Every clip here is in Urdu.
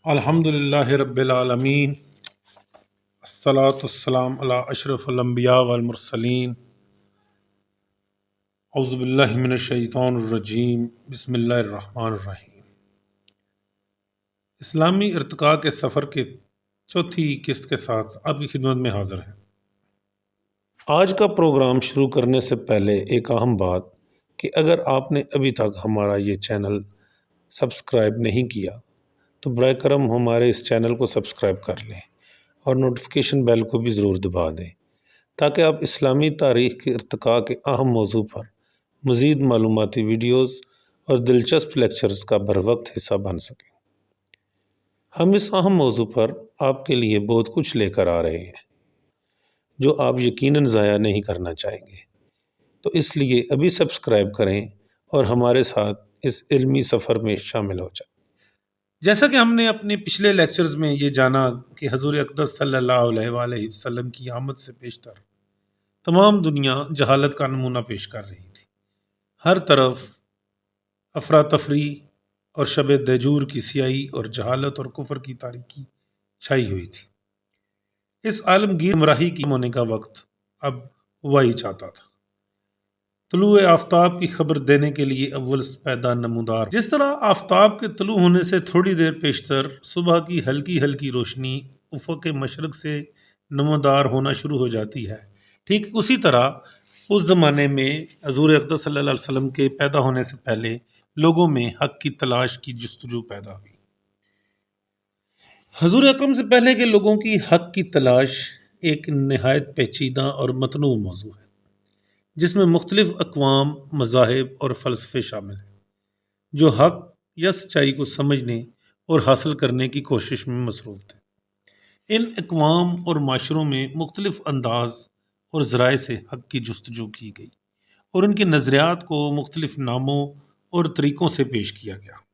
الحمدللہ رب العالمین، الصلاۃ والسلام علی اشرف الانبیاء والمرسلین۔ اعوذ باللہ من الشیطان الرجیم، بسم اللہ الرحمن الرحیم۔ اسلامی ارتقاء کے سفر کے چوتھی قسط کے ساتھ آپ کی خدمت میں حاضر ہیں۔ آج کا پروگرام شروع کرنے سے پہلے ایک اہم بات کہ اگر آپ نے ابھی تک ہمارا یہ چینل سبسکرائب نہیں کیا تو برائے کرم ہمارے اس چینل کو سبسکرائب کر لیں اور نوٹیفیکیشن بیل کو بھی ضرور دبا دیں تاکہ آپ اسلامی تاریخ کے ارتقاء کے اہم موضوع پر مزید معلوماتی ویڈیوز اور دلچسپ لیکچرز کا بروقت حصہ بن سکیں۔ ہم اس اہم موضوع پر آپ کے لیے بہت کچھ لے کر آ رہے ہیں جو آپ یقیناً ضائع نہیں کرنا چاہیں گے، تو اس لیے ابھی سبسکرائب کریں اور ہمارے ساتھ اس علمی سفر میں شامل ہو جائیں۔ جیسا کہ ہم نے اپنے پچھلے لیکچرز میں یہ جانا کہ حضور اقدس صلی اللہ علیہ وآلہ وسلم کی آمد سے پیشتر تمام دنیا جہالت کا نمونہ پیش کر رہی تھی۔ ہر طرف افراتفری اور شب دیجور کی سیاہی اور جہالت اور کفر کی تاریکی چھائی ہوئی تھی۔ اس عالمگیر گمراہی کی ہونے کا وقت اب ہوا ہی چاہتا تھا۔ طلوع آفتاب کی خبر دینے کے لیے اول پیدا نمودار، جس طرح آفتاب کے طلوع ہونے سے تھوڑی دیر پیشتر صبح کی ہلکی ہلکی روشنی افق مشرق سے نمودار ہونا شروع ہو جاتی ہے، ٹھیک اسی طرح اس زمانے میں حضور اقدس صلی اللہ علیہ وسلم کے پیدا ہونے سے پہلے لوگوں میں حق کی تلاش کی جستجو پیدا ہوئی۔ حضور اکرم سے پہلے کے لوگوں کی حق کی تلاش ایک نہایت پیچیدہ اور متنوع موضوع ہے جس میں مختلف اقوام، مذاہب اور فلسفے شامل ہیں جو حق یا سچائی کو سمجھنے اور حاصل کرنے کی کوشش میں مصروف تھے۔ ان اقوام اور معاشروں میں مختلف انداز اور ذرائع سے حق کی جستجو کی گئی اور ان کے نظریات کو مختلف ناموں اور طریقوں سے پیش کیا گیا۔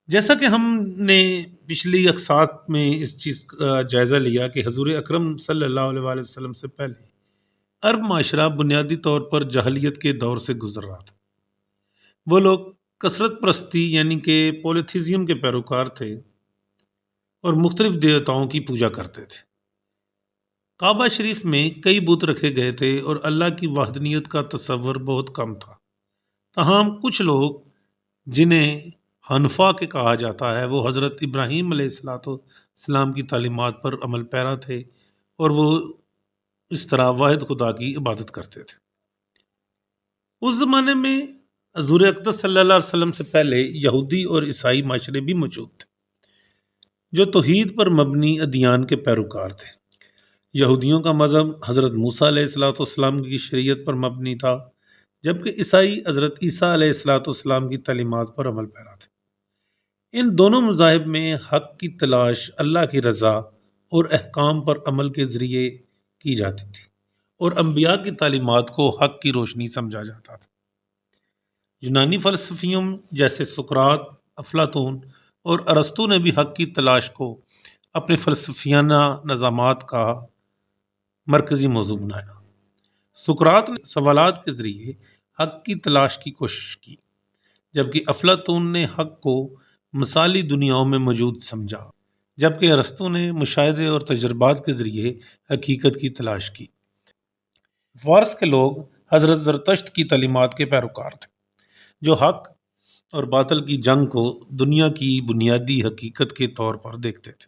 جیسا کہ ہم نے پچھلی اقساط میں اس چیز کا جائزہ لیا کہ حضور اکرم صلی اللہ علیہ وآلہ وسلم سے پہلے عرب معاشرہ بنیادی طور پر جاہلیت کے دور سے گزر رہا تھا۔ وہ لوگ کثرت پرستی یعنی کہ پولیتھیزم کے پیروکار تھے اور مختلف دیوتاؤں کی پوجا کرتے تھے۔ کعبہ شریف میں کئی بت رکھے گئے تھے اور اللہ کی وحدانیت کا تصور بہت کم تھا۔ تاہم کچھ لوگ جنہیں حنفاء کے کہا جاتا ہے وہ حضرت ابراہیم علیہ السلام کی تعلیمات پر عمل پیرا تھے اور وہ اس طرح واحد خدا کی عبادت کرتے تھے۔ اس زمانے میں حضور اقدس صلی اللہ علیہ وسلم سے پہلے یہودی اور عیسائی معاشرے بھی موجود تھے جو توحید پر مبنی ادیان کے پیروکار تھے۔ یہودیوں کا مذہب حضرت موسیٰ علیہ السلام کی شریعت پر مبنی تھا، جبکہ عیسائی حضرت عیسیٰ علیہ السلام کی تعلیمات پر عمل پیرا تھے۔ ان دونوں مذاہب میں حق کی تلاش اللہ کی رضا اور احکام پر عمل کے ذریعے کی جاتی تھی اور انبیاء کی تعلیمات کو حق کی روشنی سمجھا جاتا تھا۔ یونانی فلسفیوں جیسے سقراط، افلاطون اور ارسطو نے بھی حق کی تلاش کو اپنے فلسفیانہ نظامات کا مرکزی موضوع بنایا۔ سقراط نے سوالات کے ذریعے حق کی تلاش کی کوشش کی، جبکہ افلاطون نے حق کو مثالی دنیاؤں میں موجود سمجھا، جبکہ ارسطو نے مشاہدے اور تجربات کے ذریعے حقیقت کی تلاش کی۔ فارس کے لوگ حضرت زرتشت کی تعلیمات کے پیروکار تھے جو حق اور باطل کی جنگ کو دنیا کی بنیادی حقیقت کے طور پر دیکھتے تھے۔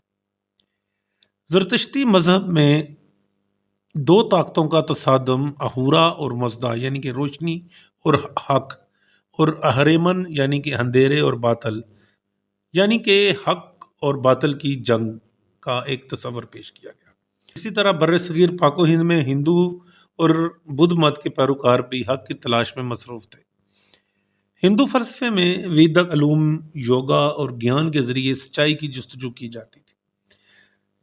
زرتشتی مذہب میں دو طاقتوں کا تصادم، اہورا اور مزدا یعنی کہ روشنی اور حق، اور اہریمن یعنی کہ اندھیرے اور باطل یعنی کہ حق اور باطل کی جنگ کا ایک تصور پیش کیا گیا۔ اسی طرح بر صغیر پاک و ہند میں ہندو اور بدھ مت کے پیروکار بھی حق کی تلاش میں مصروف تھے۔ ہندو فلسفے میں ویدک علوم، یوگا اور گیان کے ذریعے سچائی کی جستجو کی جاتی تھی،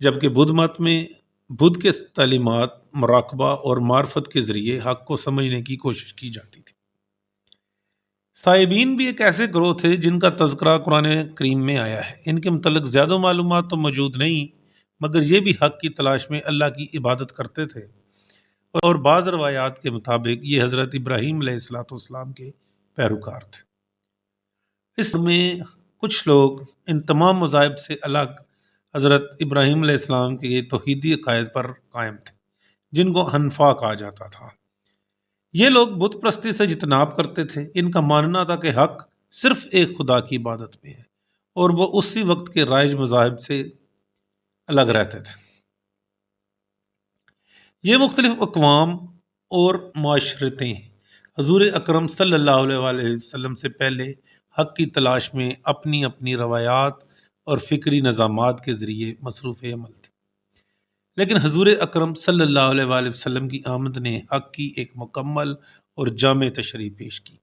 جبکہ بدھ مت میں بدھ کے تعلیمات، مراقبہ اور معرفت کے ذریعے حق کو سمجھنے کی کوشش کی جاتی تھی۔ صائبین بھی ایک ایسے گروہ تھے جن کا تذکرہ قرآن کریم میں آیا ہے۔ ان کے متعلق زیادہ معلومات تو موجود نہیں، مگر یہ بھی حق کی تلاش میں اللہ کی عبادت کرتے تھے اور بعض روایات کے مطابق یہ حضرت ابراہیم علیہ السلام کے پیروکار تھے۔ اس میں کچھ لوگ ان تمام مذاہب سے الگ حضرت ابراہیم علیہ السلام کے توحیدی عقائد پر قائم تھے، جن کو حنفا کہا جاتا تھا۔ یہ لوگ بت پرستی سے اجتناب کرتے تھے۔ ان کا ماننا تھا کہ حق صرف ایک خدا کی عبادت میں ہے، اور وہ اسی وقت کے رائج مذاہب سے الگ رہتے تھے۔ یہ مختلف اقوام اور معاشرتیں حضور اکرم صلی اللہ علیہ وآلہ وسلم سے پہلے حق کی تلاش میں اپنی اپنی روایات اور فکری نظامات کے ذریعے مصروف عمل تھی، لیکن حضور اکرم صلی اللہ علیہ وآلہ وسلم کی آمد نے حق کی ایک مکمل اور جامع تشریح پیش کی،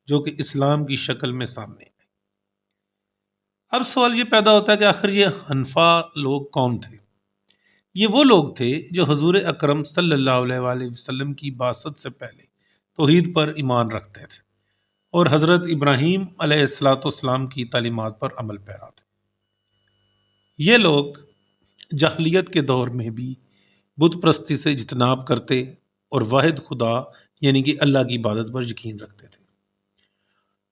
جو کہ اسلام کی شکل میں سامنے آئی۔ اب سوال یہ پیدا ہوتا ہے کہ آخر یہ حنفا لوگ کون تھے؟ یہ وہ لوگ تھے جو حضور اکرم صلی اللہ علیہ وآلہ وسلم کی بعثت سے پہلے توحید پر ایمان رکھتے تھے اور حضرت ابراہیم علیہ السلام کی تعلیمات پر عمل پیرا تھے۔ یہ لوگ جاہلیت کے دور میں بھی بت پرستی سے اجتناب کرتے اور واحد خدا یعنی کہ اللہ کی عبادت پر یقین رکھتے تھے۔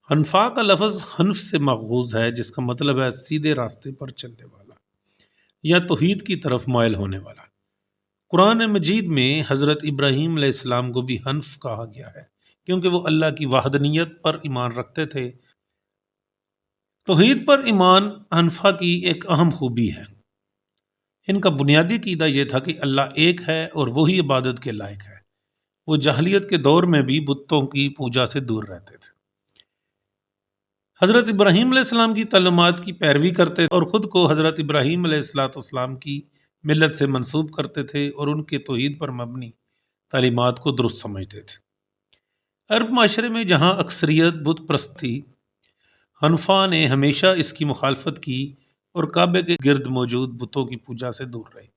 حنفا کا لفظ حنف سے ماخوذ ہے، جس کا مطلب ہے سیدھے راستے پر چلنے والا یا توحید کی طرف مائل ہونے والا۔ قرآن مجید میں حضرت ابراہیم علیہ السلام کو بھی حنف کہا گیا ہے، کیونکہ وہ اللہ کی وحدانیت پر ایمان رکھتے تھے۔ توحید پر ایمان حنفا کی ایک اہم خوبی ہے۔ ان کا بنیادی عقیدہ یہ تھا کہ اللہ ایک ہے اور وہی عبادت کے لائق ہے۔ وہ جاہلیت کے دور میں بھی بتوں کی پوجا سے دور رہتے تھے۔ حضرت ابراہیم علیہ السلام کی تعلیمات کی پیروی کرتے اور خود کو حضرت ابراہیم علیہ السلام کی ملت سے منسوب کرتے تھے اور ان کے توحید پر مبنی تعلیمات کو درست سمجھتے تھے۔ عرب معاشرے میں جہاں اکثریت بت پرست تھی، حنفا نے ہمیشہ اس کی مخالفت کی اور کعبے کے گرد موجود بتوں کی پوجا سے دور رہے۔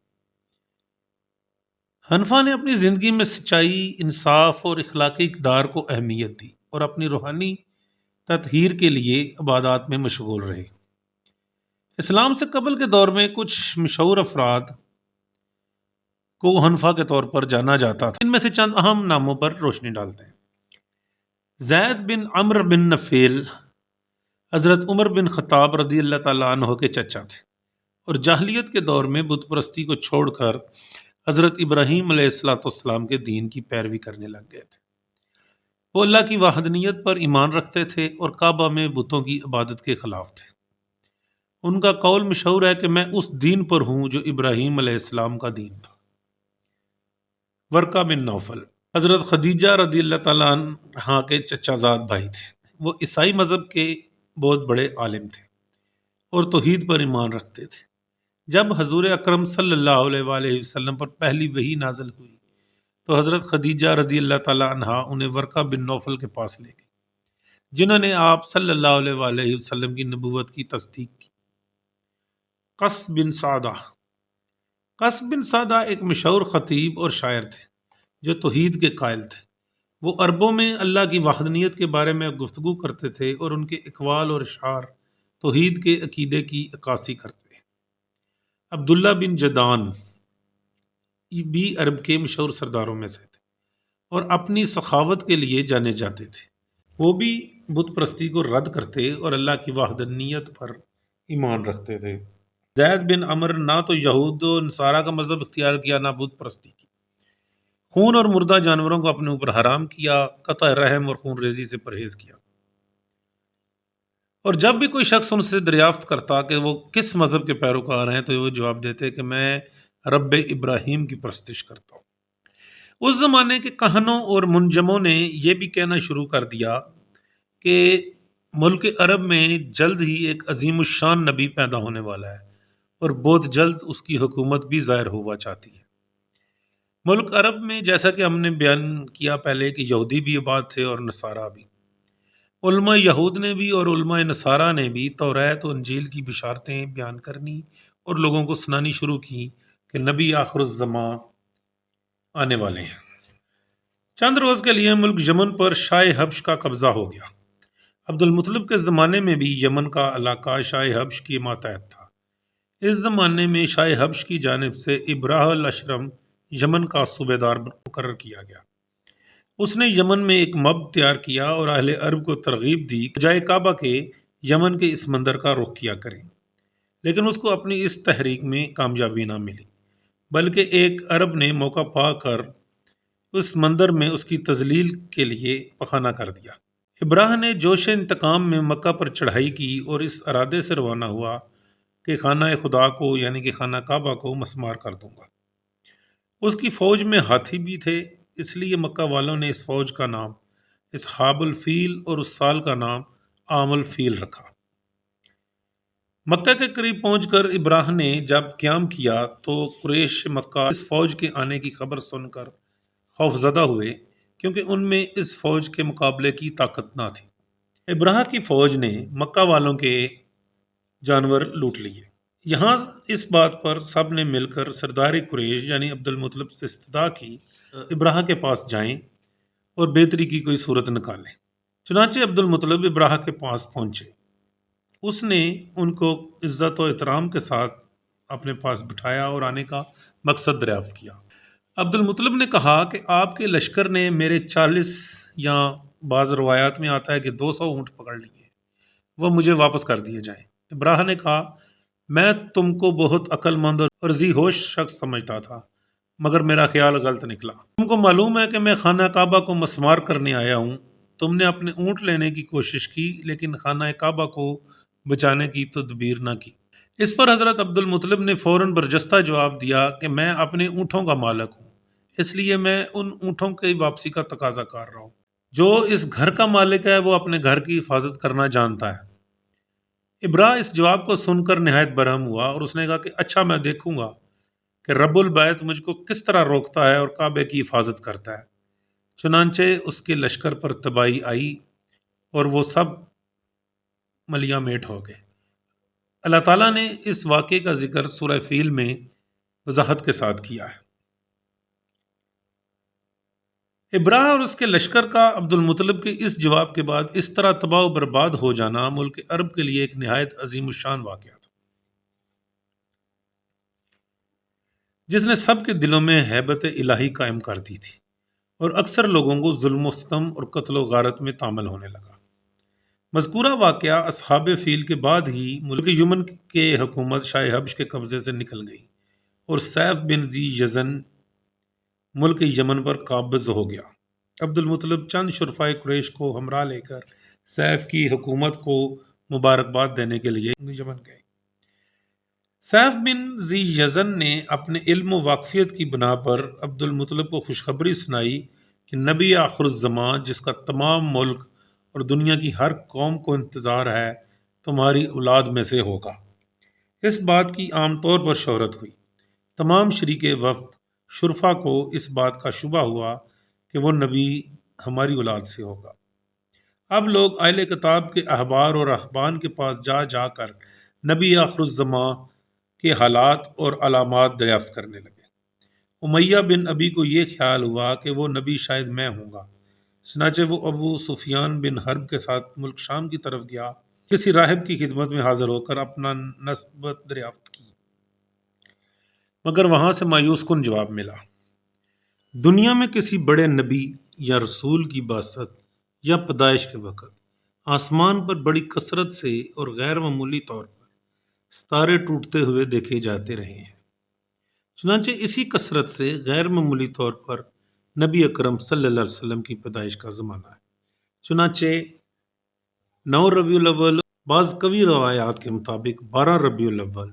حنفا نے اپنی زندگی میں سچائی، انصاف اور اخلاقی اقدار کو اہمیت دی اور اپنی روحانی تطہیر کے لیے عبادات میں مشغول رہے۔ اسلام سے قبل کے دور میں کچھ مشہور افراد کو حنفا کے طور پر جانا جاتا تھا۔ ان میں سے چند اہم ناموں پر روشنی ڈالتے ہیں۔ زید بن عمرو بن نفیل حضرت عمر بن خطاب رضی اللہ تعالیٰ عنہ کے چچا تھے اور جاہلیت کے دور میں بت پرستی کو چھوڑ کر حضرت ابراہیم علیہ السلام کے دین کی پیروی کرنے لگ گئے تھے۔ وہ اللہ کی وحدانیت پر ایمان رکھتے تھے اور کعبہ میں بتوں کی عبادت کے خلاف تھے۔ ان کا قول مشہور ہے کہ میں اس دین پر ہوں جو ابراہیم علیہ السلام کا دین تھا۔ ورقہ بن نوفل حضرت خدیجہ رضی اللہ تعالیٰ عنہا کے چچا زاد بھائی تھے۔ وہ عیسائی مذہب کے بہت بڑے عالم تھے اور توحید پر ایمان رکھتے تھے۔ جب حضور اکرم صلی اللہ علیہ وآلہ وسلم پر پہلی وحی نازل ہوئی تو حضرت خدیجہ رضی اللہ تعالیٰ عنہا انہیں ورقہ بن نوفل کے پاس لے گئی، جنہوں نے آپ صلی اللہ علیہ وآلہ وسلم کی نبوت کی تصدیق کی۔ قص بن سعدہ ایک مشہور خطیب اور شاعر تھے جو توحید کے قائل تھے۔ وہ عربوں میں اللہ کی وحدانیت کے بارے میں گفتگو کرتے تھے اور ان کے اقوال اور اشعار توحید کے عقیدے کی عکاسی کرتے ہیں۔ عبداللہ بن جدان بھی عرب کے مشہور سرداروں میں سے تھے اور اپنی سخاوت کے لیے جانے جاتے تھے۔ وہ بھی بت پرستی کو رد کرتے اور اللہ کی وحدانیت پر ایمان رکھتے تھے۔ زید بن عمر نہ تو یہود و نصارہ کا مذہب اختیار کیا، نہ بت پرستی کی۔ خون اور مردہ جانوروں کو اپنے اوپر حرام کیا، قطع رحم اور خون ریزی سے پرہیز کیا۔ اور جب بھی کوئی شخص ان سے دریافت کرتا کہ وہ کس مذہب کے پیروکار ہیں تو وہ جواب دیتے کہ میں رب ابراہیم کی پرستش کرتا ہوں۔ اس زمانے کے کہنوں اور منجموں نے یہ بھی کہنا شروع کر دیا کہ ملک عرب میں جلد ہی ایک عظیم الشان نبی پیدا ہونے والا ہے اور بہت جلد اس کی حکومت بھی ظاہر ہوا چاہتی ہے۔ ملک عرب میں جیسا کہ ہم نے بیان کیا پہلے کہ یہودی بھی آباد تھے اور نصارہ بھی۔ علماء یہود نے بھی اور علماء نصارہ نے بھی توریت و انجیل کی بشارتیں بیان کرنی اور لوگوں کو سنانی شروع کی کہ نبی آخر الزمان آنے والے ہیں۔ چند روز کے لیے ملک یمن پر شاہ حبش کا قبضہ ہو گیا۔ عبد المطلب کے زمانے میں بھی یمن کا علاقہ شاہ حبش کی ماتحت تھا۔ اس زمانے میں شاہ حبش کی جانب سے ابراہ الاشرم یمن کا صوبے دار مقرر کیا گیا۔ اس نے یمن میں ایک مب تیار کیا اور اہل عرب کو ترغیب دی کہ بجائے کعبہ کے یمن کے اس مندر کا رخ کیا کریں، لیکن اس کو اپنی اس تحریک میں کامیابی نہ ملی، بلکہ ایک عرب نے موقع پا کر اس مندر میں اس کی تذلیل کے لیے پخانہ کر دیا۔ ابراہ نے جوش انتقام میں مکہ پر چڑھائی کی اور اس ارادے سے روانہ ہوا کہ خانہ خدا کو یعنی کہ خانہ کعبہ کو مسمار کر دوں گا۔ اس کی فوج میں ہاتھی بھی تھے، اس لیے مکہ والوں نے اس فوج کا نام اصحاب الفیل اور اس سال کا نام عام الفیل رکھا۔ مکہ کے قریب پہنچ کر ابراہ نے جب قیام کیا تو قریش مکہ اس فوج کے آنے کی خبر سن کر خوف زدہ ہوئے، کیونکہ ان میں اس فوج کے مقابلے کی طاقت نہ تھی۔ ابراہ کی فوج نے مکہ والوں کے جانور لوٹ لیے۔ یہاں اس بات پر سب نے مل کر سردار قریش یعنی عبد المطلب سے استدعا کی ابراہ کے پاس جائیں اور بہتری کی کوئی صورت نکالیں۔ چنانچہ عبد المطلب ابراہ کے پاس پہنچے۔ اس نے ان کو عزت و احترام کے ساتھ اپنے پاس بٹھایا اور آنے کا مقصد دریافت کیا۔ عبد المطلب نے کہا کہ آپ کے لشکر نے میرے 40 یا بعض روایات میں آتا ہے کہ 200 اونٹ پکڑ لیے، وہ مجھے واپس کر دیے جائیں۔ ابراہ نے کہا میں تم کو بہت عقل مند اور ذی ہوش شخص سمجھتا تھا، مگر میرا خیال غلط نکلا۔ تم کو معلوم ہے کہ میں خانہ کعبہ کو مسمار کرنے آیا ہوں۔ تم نے اپنے اونٹ لینے کی کوشش کی لیکن خانہ کعبہ کو بچانے کی تدبیر نہ کی۔ اس پر حضرت عبد المطلب نے فوراً برجستہ جواب دیا کہ میں اپنے اونٹوں کا مالک ہوں، اس لیے میں ان اونٹوں کی واپسی کا تقاضا کر رہا ہوں۔ جو اس گھر کا مالک ہے وہ اپنے گھر کی حفاظت کرنا جانتا ہے۔ ابراہ اس جواب کو سن کر نہایت برہم ہوا اور اس نے کہا کہ اچھا میں دیکھوں گا کہ رب البیت مجھ کو کس طرح روکتا ہے اور کعبے کی حفاظت کرتا ہے۔ چنانچہ اس کے لشکر پر تباہی آئی اور وہ سب ملیاں میٹ ہو گئے۔ اللہ تعالیٰ نے اس واقعے کا ذکر سورہ فیل میں وضاحت کے ساتھ کیا ہے۔ ابراہ اور اس کے لشکر کا عبد المطلب کے اس جواب کے بعد اس طرح تباہ و برباد ہو جانا ملک عرب کے لیے ایک نہایت عظیم الشان واقعہ تھا، جس نے سب کے دلوں میں ہیبت الہی قائم کر دی تھی اور اکثر لوگوں کو ظلم و ستم اور قتل و غارت میں تعامل ہونے لگا۔ مذکورہ واقعہ اصحاب فیل کے بعد ہی ملک یمن کے حکومت شاہ حبش کے قبضے سے نکل گئی اور سیف بن ذی یزن ملک یمن پر قابض ہو گیا۔ عبد المطلب چند شرفائے قریش کو ہمراہ لے کر سیف کی حکومت کو مبارکباد دینے کے لیے یمن گئے۔ سیف بن ذی یزن نے اپنے علم و واقفیت کی بنا پر عبد المطلب کو خوشخبری سنائی کہ نبی آخر الزمان جس کا تمام ملک اور دنیا کی ہر قوم کو انتظار ہے تمہاری اولاد میں سے ہوگا۔ اس بات کی عام طور پر شہرت ہوئی۔ تمام شریک وفد شرفا کو اس بات کا شبہ ہوا کہ وہ نبی ہماری اولاد سے ہوگا۔ اب لوگ اہل کتاب کے احبار اور رہبان کے پاس جا جا کر نبی آخر الزماں کے حالات اور علامات دریافت کرنے لگے۔ امیہ بن ابی کو یہ خیال ہوا کہ وہ نبی شاید میں ہوں گا، چنانچہ وہ ابو سفیان بن حرب کے ساتھ ملک شام کی طرف گیا، کسی راہب کی خدمت میں حاضر ہو کر اپنا نسبت دریافت کی، مگر وہاں سے مایوس کن جواب ملا۔ دنیا میں کسی بڑے نبی یا رسول کی بعثت یا پیدائش کے وقت آسمان پر بڑی کثرت سے اور غیر معمولی طور پر ستارے ٹوٹتے ہوئے دیکھے جاتے رہے ہیں۔ چنانچہ اسی کثرت سے غیر معمولی طور پر نبی اکرم صلی اللہ علیہ وسلم کی پیدائش کا زمانہ ہے۔ چنانچہ 9 ربیع الاول بعض قوی روایات کے مطابق 12 ربیع الاول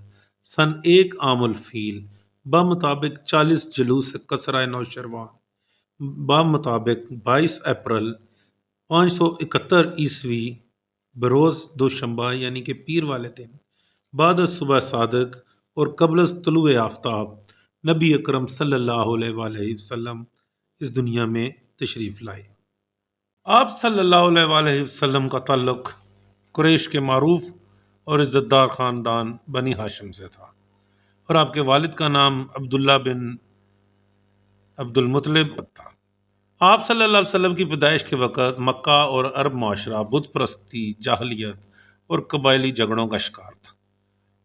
سن 1 عام الفیل بمطابق 40 جلوس کسرہ نوشروان بمطابق 22 اپریل 571 عیسوی بروز دوشنبہ یعنی کہ پیر والے دن بعد از صبح صادق اور قبل از طلوع آفتاب نبی اکرم صلی اللہ علیہ وآلہ وسلم اس دنیا میں تشریف لائے۔ آپ صلی اللہ علیہ وآلہ وسلم کا تعلق قریش کے معروف اور عزت دار خاندان بنی ہاشم سے تھا اور آپ کے والد کا نام عبداللہ بن عبد المطلب تھا۔ آپ صلی اللہ علیہ وسلم کی پیدائش کے وقت مکہ اور عرب معاشرہ بت پرستی، جاہلیت اور قبائلی جھگڑوں کا شکار تھا۔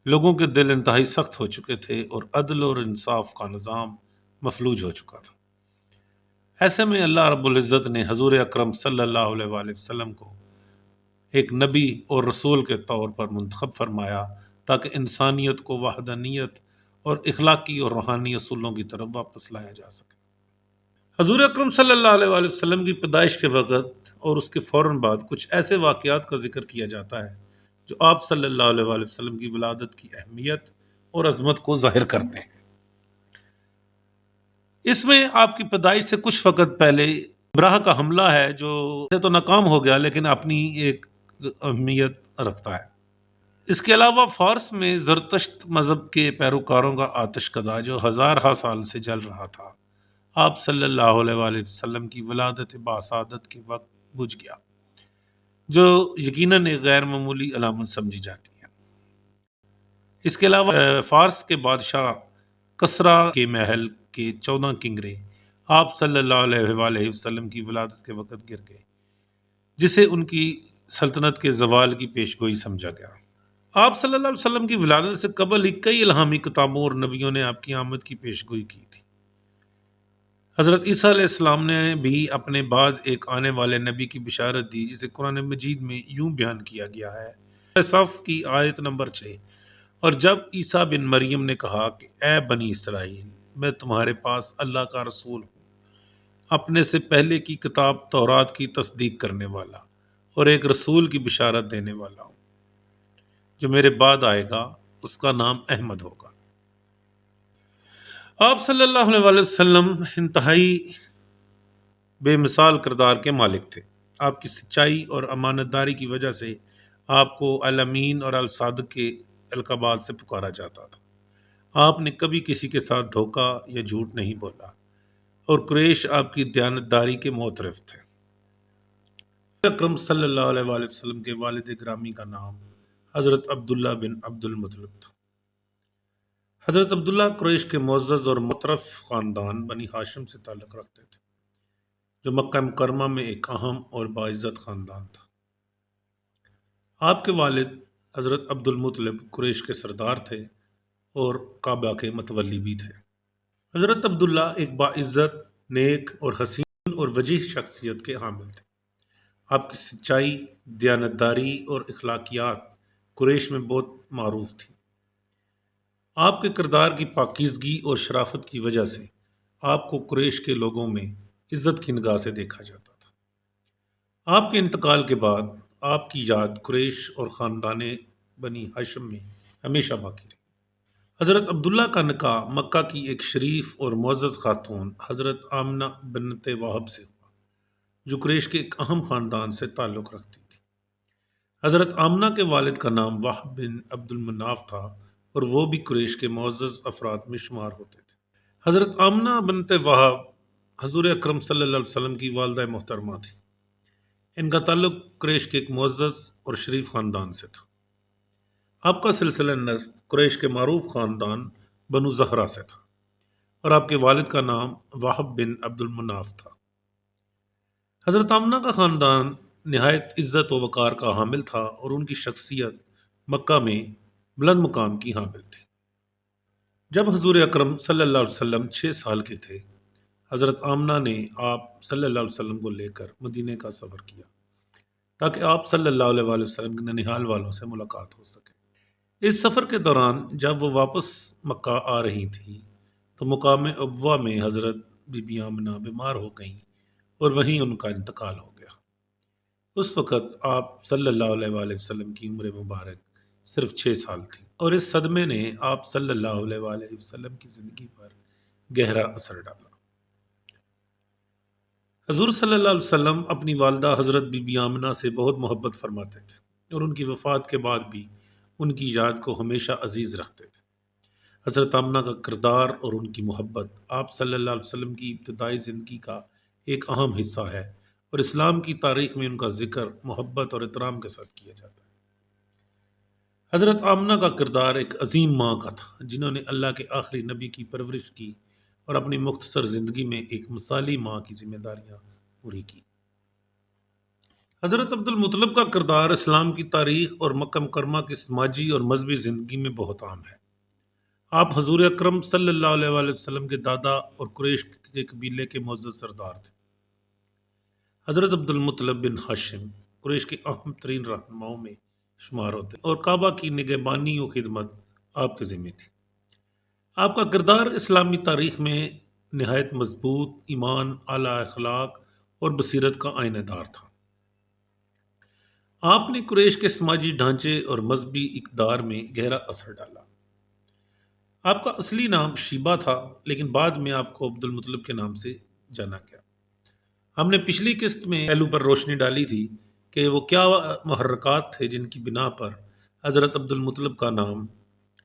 لوگوں کے دل انتہائی سخت ہو چکے تھے اور عدل اور انصاف کا نظام مفلوج ہو چکا تھا۔ ایسے میں اللہ رب العزت نے حضور اکرم صلی اللہ علیہ وآلہ وسلم کو ایک نبی اور رسول کے طور پر منتخب فرمایا تاکہ انسانیت کو وحدانیت اور اخلاقی اور روحانی اصولوں کی طرف واپس لایا جا سکے۔ حضور اکرم صلی اللہ علیہ وآلہ وسلم کی پیدائش کے وقت اور اس کے فوراً بعد کچھ ایسے واقعات کا ذکر کیا جاتا ہے جو آپ صلی اللہ علیہ وآلہ وسلم کی ولادت کی اہمیت اور عظمت کو ظاہر کرتے ہیں۔ اس میں آپ کی پیدائش سے کچھ وقت پہلے ابراہ کا حملہ ہے جو تو ناکام ہو گیا لیکن اپنی ایک اہمیت رکھتا ہے۔ اس کے علاوہ فارس میں زرتشت مذہب کے پیروکاروں کا آتش کدا جو ہزارہ سال سے جل رہا تھا، آپ صلی اللہ علیہ وآلہ وسلم کی ولادت باسعادت کے وقت بجھ گیا، جو یقیناً ایک غیر معمولی علامت سمجھی جاتی ہے۔ اس کے علاوہ فارس کے بادشاہ کسرا کے محل کے 14 کنگرے آپ صلی اللہ علیہ وآلہ وسلم کی ولادت کے وقت گر گئے، جسے ان کی سلطنت کے زوال کی پیشگوئی سمجھا گیا۔ آپ صلی اللہ علیہ وسلم کی ولادت سے قبل ہی کئی الہامی کتابوں اور نبیوں نے آپ کی آمد کی پیشگوئی کی تھی۔ حضرت عیسیٰ علیہ السلام نے بھی اپنے بعد ایک آنے والے نبی کی بشارت دی، جسے قرآن مجید میں یوں بیان کیا گیا ہے، صف کی آیت نمبر 6، اور جب عیسیٰ بن مریم نے کہا کہ اے بنی اسرائیل، میں تمہارے پاس اللہ کا رسول ہوں، اپنے سے پہلے کی کتاب تورات کی تصدیق کرنے والا اور ایک رسول کی بشارت دینے والا ہوں، جو میرے بعد آئے گا، اس کا نام احمد ہوگا۔ آپ صلی اللہ علیہ وآلہ وسلم انتہائی بے مثال کردار کے مالک تھے۔ آپ کی سچائی اور امانت داری کی وجہ سے آپ کو الامین اور الصادق کے القابات سے پکارا جاتا تھا۔ آپ نے کبھی کسی کے ساتھ دھوکہ یا جھوٹ نہیں بولا، اور قریش آپ کی دیانتداری کے معترف تھے۔ اکرم صلی اللہ علیہ وآلہ وسلم کے والد گرامی کا نام حضرت عبداللہ بن عبد المطلب تھا۔ حضرت عبداللہ قریش کے معزز اور مترف خاندان بنی ہاشم سے تعلق رکھتے تھے، جو مکہ مکرمہ میں ایک اہم اور باعزت خاندان تھا۔ آپ کے والد حضرت عبد المطلب قریش کے سردار تھے اور کعبہ کے متولی بھی تھے۔ حضرت عبداللہ ایک باعزت، نیک اور حسین اور وجیح شخصیت کے حامل تھے۔ آپ کی سچائی، دیانتداری اور اخلاقیات قریش میں بہت معروف تھی۔ آپ کے کردار کی پاکیزگی اور شرافت کی وجہ سے آپ کو قریش کے لوگوں میں عزت کی نگاہ سے دیکھا جاتا تھا۔ آپ کے انتقال کے بعد آپ کی یاد قریش اور خاندان بنی ہاشم میں ہمیشہ باقی رہی۔ حضرت عبداللہ کا نکاح مکہ کی ایک شریف اور معزز خاتون حضرت آمنہ بنت وہب سے ہوا، جو قریش کے ایک اہم خاندان سے تعلق رکھتی تھی۔ حضرت آمنہ کے والد کا نام وہب بن عبد المناف تھا، اور وہ بھی قریش کے معزز افراد میں شمار ہوتے تھے۔ حضرت آمنہ بنت وہب حضور اکرم صلی اللہ علیہ وسلم کی والدہ محترمہ تھی۔ ان کا تعلق قریش کے ایک معزز اور شریف خاندان سے تھا۔ آپ کا سلسلہ نسب قریش کے معروف خاندان بنو زہرہ سے تھا، اور آپ کے والد کا نام وہب بن عبد المناف تھا۔ حضرت آمنہ کا خاندان نہایت عزت و وقار کا حامل تھا، اور ان کی شخصیت مکہ میں بلند مقام کی حامل تھی۔ جب حضور اکرم صلی اللہ علیہ وسلم 6 سال کے تھے، حضرت آمنہ نے آپ صلی اللہ علیہ وسلم کو لے کر مدینے کا سفر کیا، تاکہ آپ صلی اللہ علیہ وآلہ وسلم کے ننیھال والوں سے ملاقات ہو سکے۔ اس سفر کے دوران جب وہ واپس مکہ آ رہی تھی تو مقام ابوا میں حضرت بی بی آمنہ بیمار ہو گئیں، اور وہیں ان کا انتقال ہو گیا۔ اس وقت آپ صلی اللہ علیہ وآلہ وسلم کی عمر مبارک صرف 6 سال تھی، اور اس صدمے نے آپ صلی اللہ علیہ وآلہ وسلم کی زندگی پر گہرا اثر ڈالا۔ حضور صلی اللہ علیہ وسلم اپنی والدہ حضرت بی بی آمنہ سے بہت محبت فرماتے تھے، اور ان کی وفات کے بعد بھی ان کی یاد کو ہمیشہ عزیز رکھتے تھے۔ حضرت آمنہ کا کردار اور ان کی محبت آپ صلی اللہ علیہ وسلم کی ابتدائی زندگی کا ایک اہم حصہ ہے، اور اسلام کی تاریخ میں ان کا ذکر محبت اور احترام کے ساتھ کیا جاتا ہے۔ حضرت آمنہ کا کردار ایک عظیم ماں کا تھا، جنہوں نے اللہ کے آخری نبی کی پرورش کی اور اپنی مختصر زندگی میں ایک مثالی ماں کی ذمہ داریاں پوری کی۔ حضرت عبد المطلب کا کردار اسلام کی تاریخ اور مکہ مکرمہ کی سماجی اور مذہبی زندگی میں بہت عام ہے۔ آپ حضور اکرم صلی اللہ علیہ وآلہ وسلم کے دادا اور قریش کے قبیلے کے معزز سردار تھے۔ حضرت عبد المطلب بن ہاشم قریش کے اہم ترین رہنماؤں میں شمار ہوتے ہیں اور کعبہ کی نگہبانی و خدمت آپ کے ذمہ تھی۔ آپ کا کردار اسلامی تاریخ میں نہایت مضبوط، ایمان، اعلیٰ اخلاق اور بصیرت کا آئینہ دار تھا۔ آپ نے قریش کے سماجی ڈھانچے اور مذہبی اقدار میں گہرا اثر ڈالا۔ آپ کا اصلی نام شیبہ تھا، لیکن بعد میں آپ کو عبد المطلب کے نام سے جانا گیا۔ ہم نے پچھلی قسط میں پہلو پر روشنی ڈالی تھی کہ وہ کیا محرکات تھے جن کی بنا پر حضرت عبد المطلب کا نام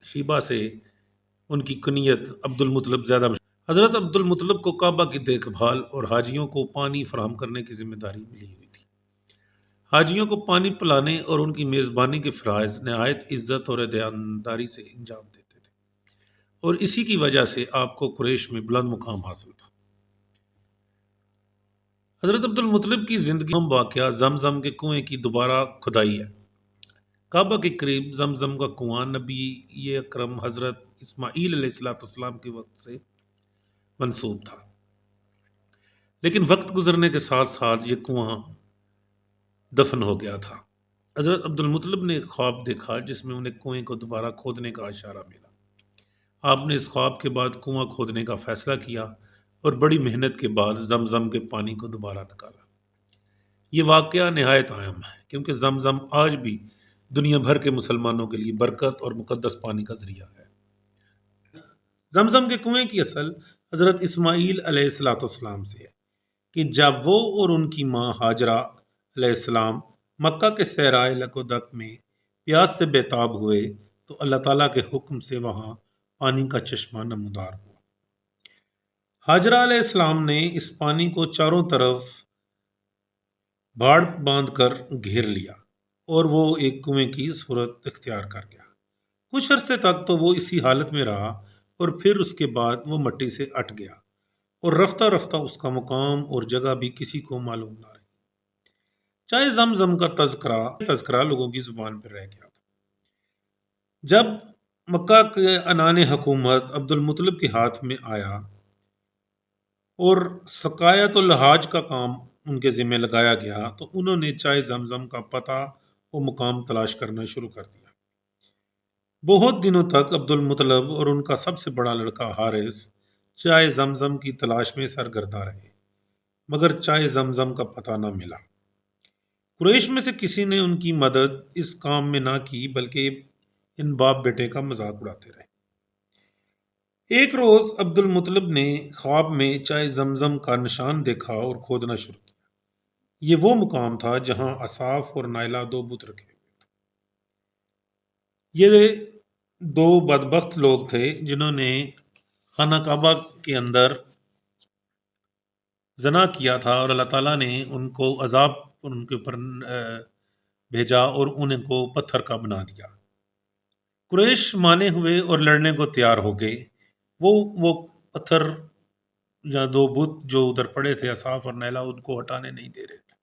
شیبہ سے ان کی کنیت عبد المطلب زیادہ مشہور۔ حضرت عبد المطلب کو کعبہ کی دیکھ بھال اور حاجیوں کو پانی فراہم کرنے کی ذمہ داری ملی ہوئی تھی۔ حاجیوں کو پانی پلانے اور ان کی میزبانی کے فرائض نہایت عزت اور دیانتداری سے انجام دیتے تھے، اور اسی کی وجہ سے آپ کو قریش میں بلند مقام حاصل تھا۔ حضرت عبد المطلب کی زندگی اہم واقعہ زمزم کے کنویں کی دوبارہ کھدائی ہے۔ کعبہ کے قریب زمزم کا کنواں نبی اکرم حضرت اسماعیل علیہ السلام کے وقت سے منسوب تھا، لیکن وقت گزرنے کے ساتھ ساتھ یہ کنواں دفن ہو گیا تھا۔ حضرت عبد المطلب نے ایک خواب دیکھا جس میں انہیں کنویں کو دوبارہ کھودنے کا اشارہ ملا۔ آپ نے اس خواب کے بعد کنواں کھودنے کا فیصلہ کیا اور بڑی محنت کے بعد زمزم کے پانی کو دوبارہ نکالا۔ یہ واقعہ نہایت اہم ہے کیونکہ زمزم آج بھی دنیا بھر کے مسلمانوں کے لیے برکت اور مقدس پانی کا ذریعہ ہے۔ زمزم کے کنویں کی اصل حضرت اسماعیل علیہ السلام سے ہے کہ جب وہ اور ان کی ماں ہاجرہ علیہ السلام مکہ کے صحرائے لقودق میں پیاس سے بےتاب ہوئے تو اللہ تعالیٰ کے حکم سے وہاں پانی کا چشمہ نمودار ہوا۔ ہاجرہ علیہ السلام نے اس پانی کو چاروں طرف باڑ باندھ کر گھیر لیا اور وہ ایک کنویں کی صورت اختیار کر گیا۔ کچھ عرصے تک تو وہ اسی حالت میں رہا اور پھر اس کے بعد وہ مٹی سے اٹ گیا اور رفتہ رفتہ اس کا مقام اور جگہ بھی کسی کو معلوم نہ رہی۔ چاہے زمزم کا تذکرہ لوگوں کی زبان پر رہ گیا تھا۔ جب مکہ کے عنان حکومت عبد المطلب کے ہاتھ میں آیا اور سقایت الحاج کا کام ان کے ذمہ لگایا گیا تو انہوں نے چائے زمزم کا پتہ و مقام تلاش کرنا شروع کر دیا۔ بہت دنوں تک عبد المطلب اور ان کا سب سے بڑا لڑکا حارث چائے زمزم کی تلاش میں سرگرداں رہے، مگر چائے زمزم کا پتہ نہ ملا۔ قریش میں سے کسی نے ان کی مدد اس کام میں نہ کی بلکہ ان باپ بیٹے کا مذاق اڑاتے رہے۔ ایک روز عبد المطلب نے خواب میں چائے زمزم کا نشان دیکھا اور کھودنا شروع کیا۔ یہ وہ مقام تھا جہاں اصاف اور نائلہ دو بت رکھے ہوئے تھے۔ یہ دو بدبخت لوگ تھے جنہوں نے خانہ کعبہ کے اندر زنا کیا تھا اور اللہ تعالیٰ نے ان کو عذاب ان کے اوپر بھیجا اور انہیں کو پتھر کا بنا دیا۔ قریش مانے ہوئے اور لڑنے کو تیار ہو گئے۔ وہ پتھر یا دو بت جو ادھر پڑے تھے اصاف اور نیلا، ان کو ہٹانے نہیں دے رہے تھے۔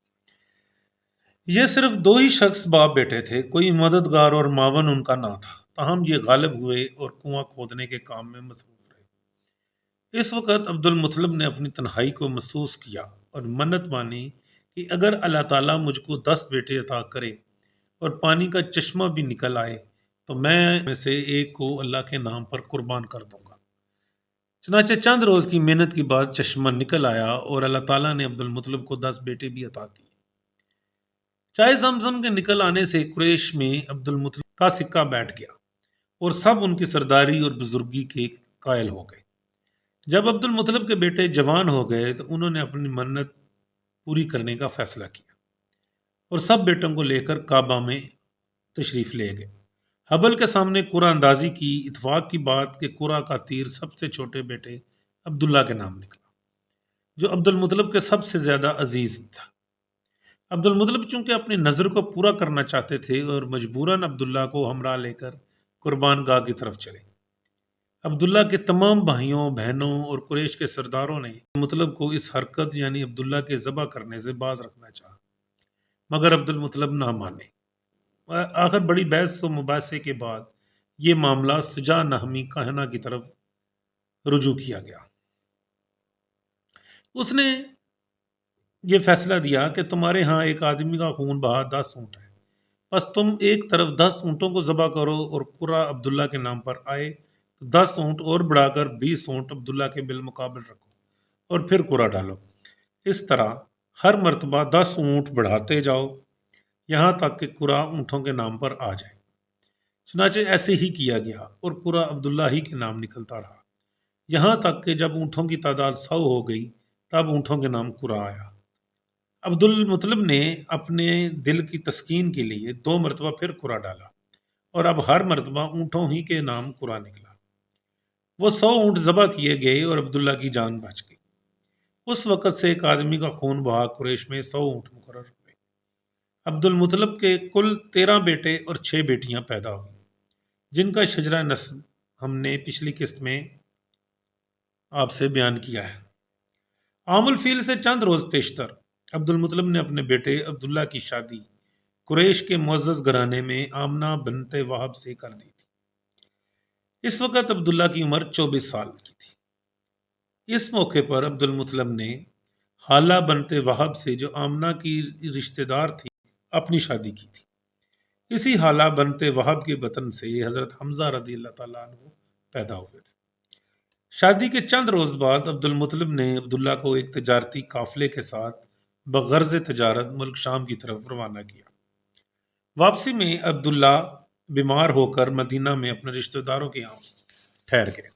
یہ صرف دو ہی شخص باپ بیٹے تھے، کوئی مددگار اور معاون ان کا نہ تھا، تاہم یہ غالب ہوئے اور کنواں کھودنے کے کام میں مصروف رہے۔ اس وقت عبد المطلب نے اپنی تنہائی کو محسوس کیا اور منت مانی کہ اگر اللہ تعالیٰ مجھ کو 10 بیٹے عطا کرے اور پانی کا چشمہ بھی نکل آئے تو میں سے ایک کو اللہ کے نام پر قربان کر دوں گا۔ چنانچہ چند روز کی محنت کے بعد چشمہ نکل آیا اور اللہ تعالیٰ نے عبد المطلب کو 10 بیٹے بھی عطا کیے۔ چائے زمزم کے نکل آنے سے قریش میں عبد المطلب کا سکہ بیٹھ گیا اور سب ان کی سرداری اور بزرگی کے قائل ہو گئے۔ جب عبد المطلب کے بیٹے جوان ہو گئے تو انہوں نے اپنی منت پوری کرنے کا فیصلہ کیا اور سب بیٹوں کو لے کر کعبہ میں تشریف لے گئے۔ حبل کے سامنے قرعہ اندازی کی۔ اتفاق کی بات کہ قرعہ کا تیر سب سے چھوٹے بیٹے عبداللہ کے نام نکلا، جو عبد المطلب کے سب سے زیادہ عزیز تھا۔ عبد المطلب چونکہ اپنی نظر کو پورا کرنا چاہتے تھے اور مجبوراً عبداللہ کو ہمراہ لے کر قربان گاہ کی طرف چلے۔ عبداللہ کے تمام بھائیوں، بہنوں اور قریش کے سرداروں نے مطلب کو اس حرکت یعنی عبداللہ کے ذبح کرنے سے باز رکھنا چاہا، مگر عبد المطلب نہ مانے۔ آخر بڑی بحث و مباحثے کے بعد یہ معاملہ سجا نہمی کہنہ کی طرف رجوع کیا گیا۔ اس نے یہ فیصلہ دیا کہ تمہارے ہاں ایک آدمی کا خون بہا 10 اونٹ ہے، بس تم ایک طرف 10 اونٹوں کو ذبح کرو اور قرہ عبداللہ کے نام پر آئے تو 10 اونٹ اور بڑھا کر 20 اونٹ عبداللہ کے بالمقابل رکھو اور پھر قرہ ڈالو۔ اس طرح ہر مرتبہ 10 اونٹ بڑھاتے جاؤ یہاں تک کہ قرہ اونٹوں کے نام پر آ جائے۔ چنانچہ ایسے ہی کیا گیا اور قرہ عبداللہ ہی کے نام نکلتا رہا، یہاں تک کہ جب اونٹوں کی تعداد 100 ہو گئی تب اونٹوں کے نام قرہ آیا۔ عبد المطلب نے اپنے دل کی تسکین کے لیے 2 مرتبہ پھر قرہ ڈالا اور اب ہر مرتبہ اونٹوں ہی کے نام قرہ نکلا۔ وہ 100 اونٹ ذبح کیے گئے اور عبداللہ کی جان بچ گئی۔ اس وقت سے ایک آدمی کا خون بہا قریش میں 100 اونٹ مقرر ہوئے۔ عبد المطلب کے کل 13 بیٹے اور 6 بیٹیاں پیدا ہوئیں، جن کا شجرہ نسب ہم نے پچھلی قسط میں آپ سے بیان کیا ہے۔ عام الفیل سے چند روز پیشتر عبد المطلب نے اپنے بیٹے عبداللہ کی شادی قریش کے معزز گھرانے میں آمنہ بنت وہب سے کر دی تھی۔ اس وقت عبداللہ کی عمر 24 سال کی تھی۔ اس موقع پر عبد المطلب نے حالہ بنت وہب سے جو آمنہ کی رشتہ دار تھی اپنی شادی کی تھی۔ اسی حالہ بنت وہب کے بطن سے حضرت حمزہ رضی اللہ تعالیٰ عنہ پیدا ہوئے تھے۔ شادی کے چند روز بعد عبد المطلب نے عبداللہ کو ایک تجارتی قافلے کے ساتھ بغرض تجارت ملک شام کی طرف روانہ کیا۔ واپسی میں عبداللہ بیمار ہو کر مدینہ میں اپنے رشتہ داروں کے یہاں ٹھہر گئے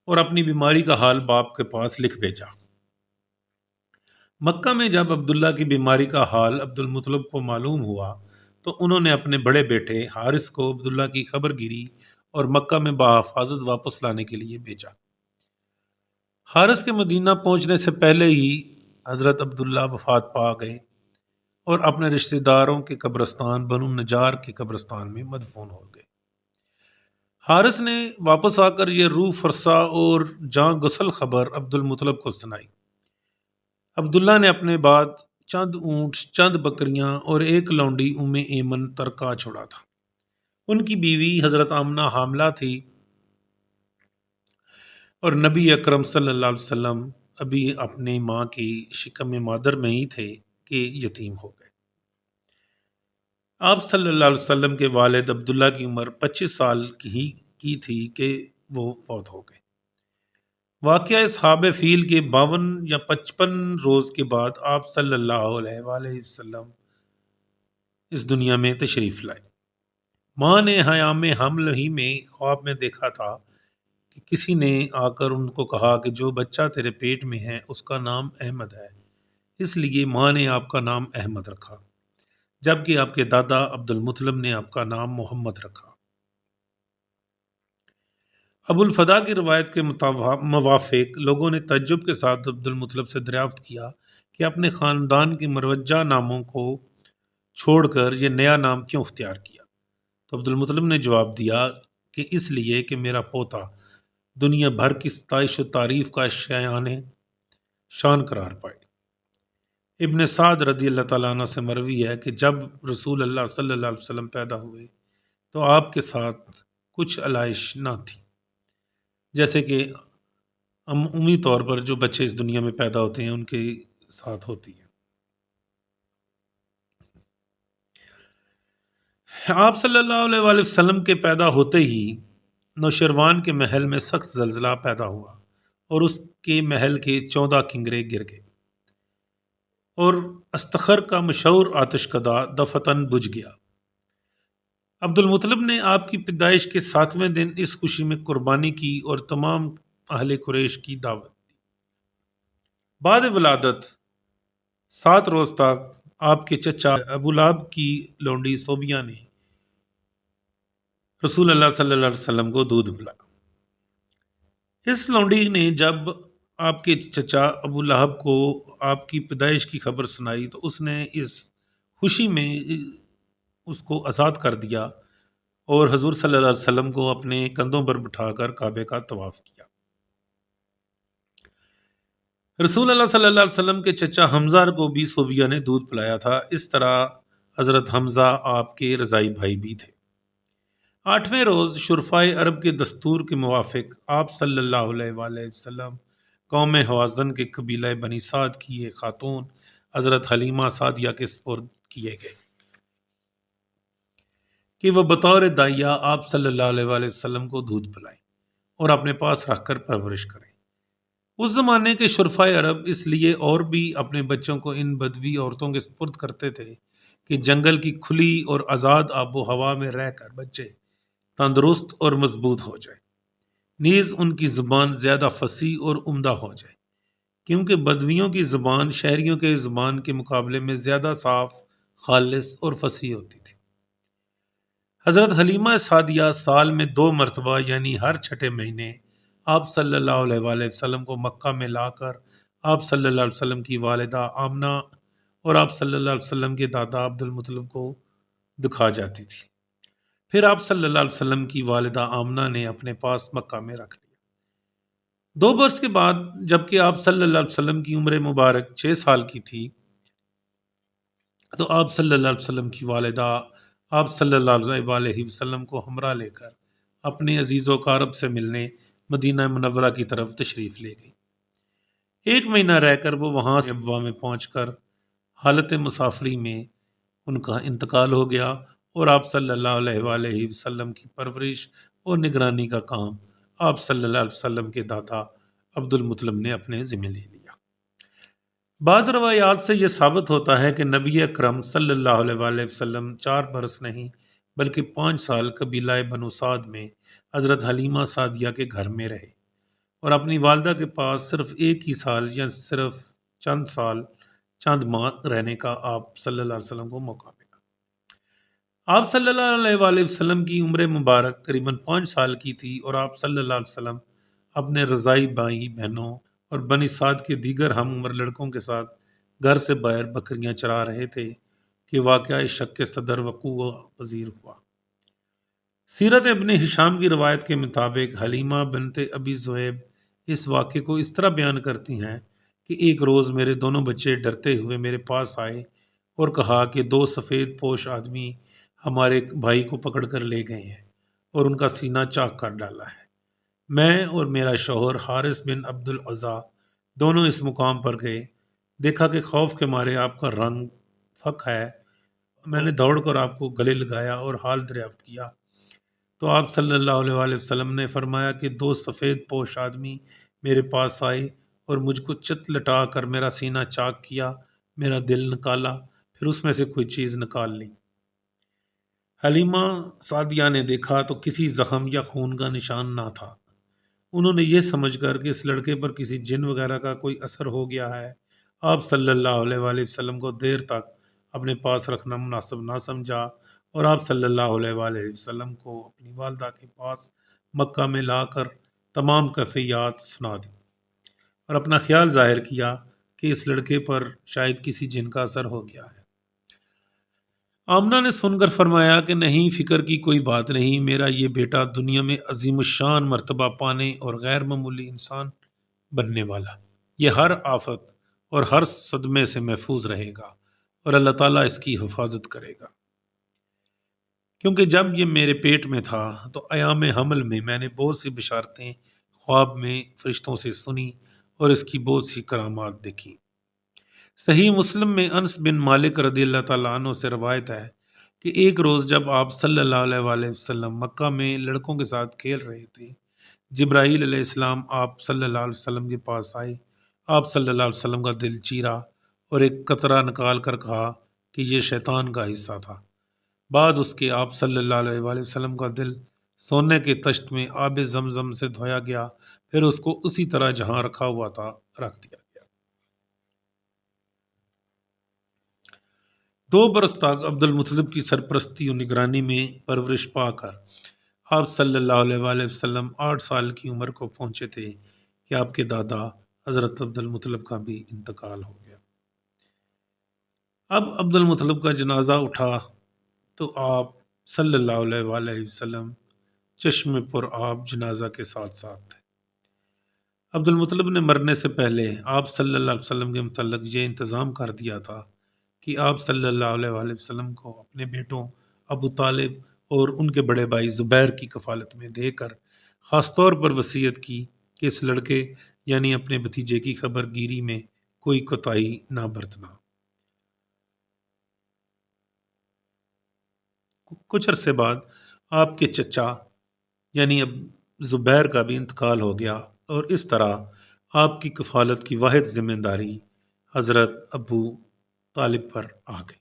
اور اپنی بیماری کا حال باپ کے پاس لکھ بھیجا۔ مکہ میں جب عبداللہ کی بیماری کا حال عبد المطلب کو معلوم ہوا تو انہوں نے اپنے بڑے بیٹے حارث کو عبداللہ کی خبر گیری اور مکہ میں بحفاظت واپس لانے کے لیے بھیجا۔ حارث کے مدینہ پہنچنے سے پہلے ہی حضرت عبداللہ وفات پا گئے اور اپنے رشتہ داروں کے قبرستان بنو نجار کے قبرستان میں مدفون ہو گئے۔ حارث نے واپس آ کر یہ روح فرسا اور جاں گسل خبر عبد المطلب کو سنائی۔ عبداللہ نے اپنے بعد چند اونٹ، چند بکریاں اور ایک لونڈی ام ایمن ترکا چھوڑا تھا۔ ان کی بیوی حضرت آمنہ حاملہ تھی اور نبی اکرم صلی اللہ علیہ وسلم ابھی اپنی ماں کی شکم مادر میں ہی تھے کہ یتیم ہو گئے۔ آپ صلی اللہ علیہ وسلم کے والد عبداللہ کی عمر 25 سال کی تھی کہ وہ فوت ہو گئے۔ واقعہ اصحاب فیل کے 52 یا 55 روز کے بعد آپ صلی اللہ علیہ وآلہ وسلم اس دنیا میں تشریف لائے۔ ماں نے حیام حمل ہی میں خواب میں دیکھا تھا کہ کسی نے آ کر ان کو کہا کہ جو بچہ تیرے پیٹ میں ہے اس کا نام احمد ہے، اس لیے ماں نے آپ کا نام احمد رکھا، جبکہ آپ کے دادا عبد المطلب نے آپ کا نام محمد رکھا۔ ابو الفدا کی روایت کے موافق لوگوں نے تعجب کے ساتھ عبد المطلب سے دریافت کیا کہ اپنے خاندان کے مروجہ ناموں کو چھوڑ کر یہ نیا نام کیوں اختیار کیا؟ تو عبد المطلب نے جواب دیا کہ اس لیے کہ میرا پوتا دنیا بھر کی ستائش و تعریف کا شان قرار پائے۔ ابن سعد رضی اللہ تعالیٰ عنہ سے مروی ہے کہ جب رسول اللہ صلی اللہ علیہ وسلم پیدا ہوئے تو آپ کے ساتھ کچھ علائش نہ تھی، جیسے کہ عمومی طور پر جو بچے اس دنیا میں پیدا ہوتے ہیں ان کے ساتھ ہوتی ہے۔ آپ صلی اللہ علیہ وآلہ وسلم کے پیدا ہوتے ہی نوشیروان کے محل میں سخت زلزلہ پیدا ہوا اور اس کے محل کے 14 کنگرے گر گئے اور استخر کا مشہور آتش کدہ دفتن بجھ گیا۔ عبد المطلب نے آپ کی پیدائش کے 7ویں دن اس خوشی میں قربانی کی اور تمام اہل قریش کی دعوت دی۔ بعد ولادت 7 روز تک آپ کے چچا ابو لہب کی لونڈی صوبیہ نے رسول اللہ صلی اللہ علیہ وسلم کو دودھ پلایا۔ اس لونڈی نے جب آپ کے چچا ابو لہب کو آپ کی پیدائش کی خبر سنائی تو اس نے اس خوشی میں اس کو آزاد کر دیا اور حضور صلی اللہ علیہ وسلم کو اپنے کندھوں پر بٹھا کر کعبے کا طواف کیا۔ رسول اللہ صلی اللہ علیہ وسلم کے چچا حمزہ کو بھی صوبیہ نے دودھ پلایا تھا۔ اس طرح حضرت حمزہ آپ کے رضائی بھائی بھی تھے۔ 8ویں روز شرفائے عرب کے دستور کے موافق آپ صلی اللہ علیہ وآلہ وسلم قوم حوازن کے قبیلہ بنی سعد کی ایک خاتون حضرت حلیمہ سعدیہ کے سپرد کیے گئے کہ وہ بطور دائیا آپ صلی اللہ علیہ وآلہ وسلم کو دودھ پلائیں اور اپنے پاس رکھ کر پرورش کریں۔ اس زمانے کے شرفائے عرب اس لیے اور بھی اپنے بچوں کو ان بدوی عورتوں کے سپرد کرتے تھے کہ جنگل کی کھلی اور آزاد آب و ہوا میں رہ کر بچے تندرست اور مضبوط ہو جائیں، نیز ان کی زبان زیادہ فصیح اور عمدہ ہو جائے، کیونکہ بدویوں کی زبان شہریوں کے زبان کے مقابلے میں زیادہ صاف، خالص اور فصیح ہوتی تھی۔ حضرت حلیمہ سعدیہ سال میں 2 مرتبہ یعنی ہر چھٹے مہینے آپ صلی اللہ علیہ وآلہ وسلم کو مکہ میں لا کر آپ صلی اللہ علیہ وسلم کی والدہ آمنہ اور آپ صلی اللہ علیہ وسلم کے دادا عبد المطلب کو دکھا جاتی تھی۔ پھر آپ صلی اللہ علیہ وسلم کی والدہ آمنہ نے اپنے پاس مکہ میں رکھ لیا۔ 2 برس کے بعد جبکہ آپ صلی اللہ علیہ وسلم کی عمر مبارک 6 سال کی تھی تو آپ صلی اللہ علیہ وسلم کی والدہ آپ صلی اللہ علیہ وآلہ وسلم کو ہمراہ لے کر اپنے عزیز و اقارب سے ملنے مدینہ منورہ کی طرف تشریف لے گئی۔ 1 مہینہ رہ کر وہ وہاں سے ابوا میں پہنچ کر حالت مسافری میں ان کا انتقال ہو گیا اور آپ صلی اللہ علیہ وآلہ وسلم کی پرورش اور نگرانی کا کام آپ صلی اللہ علیہ وسلم کے دادا عبد المطلب نے اپنے ذمہ لے لیا۔ بعض روایات سے یہ ثابت ہوتا ہے کہ نبی اکرم صلی اللہ علیہ وآلہ وسلم 4 برس نہیں بلکہ 5 سال قبیلہ بنو سعد میں حضرت حلیمہ سعدیہ کے گھر میں رہے اور اپنی والدہ کے پاس صرف 1 ہی سال یا صرف چند ماہ رہنے کا آپ صلی اللہ علیہ وسلم کو موقع ملا۔ آپ صلی اللہ علیہ وآلہ وسلم کی عمر مبارک قریباً 5 سال کی تھی اور آپ صلی اللہ علیہ وسلم اپنے رضاعی بھائی بہنوں اور بنی سعد کے دیگر ہم عمر لڑکوں کے ساتھ گھر سے باہر بکریاں چرا رہے تھے کہ واقعہ شق صدر وقوع پذیر ہوا۔ سیرت ابن ہشام کی روایت کے مطابق حلیمہ بنت ابی ذؤیب اس واقعے کو اس طرح بیان کرتی ہیں کہ ایک روز میرے دونوں بچے ڈرتے ہوئے میرے پاس آئے اور کہا کہ 2 سفید پوش آدمی ہمارے بھائی کو پکڑ کر لے گئے ہیں اور ان کا سینہ چاک کر ڈالا ہے۔ میں اور میرا شوہر حارث بن عبد العزا دونوں اس مقام پر گئے، دیکھا کہ خوف کے مارے آپ کا رنگ پھک ہے۔ میں نے دوڑ کر آپ کو گلے لگایا اور حال دریافت کیا تو آپ صلی اللہ علیہ وآلہ وسلم نے فرمایا کہ 2 سفید پوش آدمی میرے پاس آئے اور مجھ کو چت لٹا کر میرا سینہ چاک کیا، میرا دل نکالا، پھر اس میں سے کوئی چیز نکال لی۔ حلیمہ سعدیہ نے دیکھا تو کسی زخم یا خون کا نشان نہ تھا۔ انہوں نے یہ سمجھ کر کہ اس لڑکے پر کسی جن وغیرہ کا کوئی اثر ہو گیا ہے، آپ صلی اللہ علیہ وآلہ وسلم کو دیر تک اپنے پاس رکھنا مناسب نہ سمجھا اور آپ صلی اللہ علیہ وآلہ وسلم کو اپنی والدہ کے پاس مکہ میں لا کر تمام کیفیات سنا دی اور اپنا خیال ظاہر کیا کہ اس لڑکے پر شاید کسی جن کا اثر ہو گیا ہے۔ آمنہ نے سن کر فرمایا کہ نہیں، فکر کی کوئی بات نہیں، میرا یہ بیٹا دنیا میں عظیم الشان مرتبہ پانے اور غیر معمولی انسان بننے والا، یہ ہر آفت اور ہر صدمے سے محفوظ رہے گا اور اللہ تعالیٰ اس کی حفاظت کرے گا، کیونکہ جب یہ میرے پیٹ میں تھا تو ایام حمل میں نے بہت سی بشارتیں خواب میں فرشتوں سے سنی اور اس کی بہت سی کرامات دیکھی۔ صحیح مسلم میں انس بن مالک رضی اللہ تعالیٰ عنہ سے روایت ہے کہ ایک روز جب آپ صلی اللہ علیہ وآلہ وسلم مکہ میں لڑکوں کے ساتھ کھیل رہے تھے، جبرائیل علیہ السلام آپ صلی اللہ علیہ وسلم کے پاس آئے، آپ صلی اللہ علیہ وسلم کا دل چیرا اور ایک قطرہ نکال کر کہا کہ یہ شیطان کا حصہ تھا۔ بعد اس کے آپ صلی اللہ علیہ وآلہ وسلم کا دل سونے کے تشت میں آب زمزم سے دھویا گیا، پھر اس کو اسی طرح جہاں رکھا ہوا تھا رکھ دیا گیا۔ 2 برس تک عبد المطلب کی سرپرستی و نگرانی میں پرورش پا کر آپ صلی اللہ علیہ وآلہ وسلم 8 سال کی عمر کو پہنچے تھے کہ آپ کے دادا حضرت عبد المطلب کا بھی انتقال ہو گیا۔ اب عبد المطلب کا جنازہ اٹھا تو آپ صلی اللہ علیہ وآلہ وسلم چشم پر آب جنازہ کے ساتھ ساتھ تھے۔ عبد المطلب نے مرنے سے پہلے آپ صلی اللہ علیہ وسلم کے متعلق یہ انتظام کر دیا تھا کہ آپ صلی اللہ علیہ وآلہ وسلم کو اپنے بیٹوں ابو طالب اور ان کے بڑے بھائی زبیر کی کفالت میں دے کر خاص طور پر وصیت کی کہ اس لڑکے یعنی اپنے بھتیجے کی خبر گیری میں کوئی کوتاہی نہ برتنا۔ کچھ عرصے بعد آپ کے چچا یعنی اب زبیر کا بھی انتقال ہو گیا، اور اس طرح آپ کی کفالت کی واحد ذمہ داری حضرت ابو طالب پر آ گئی۔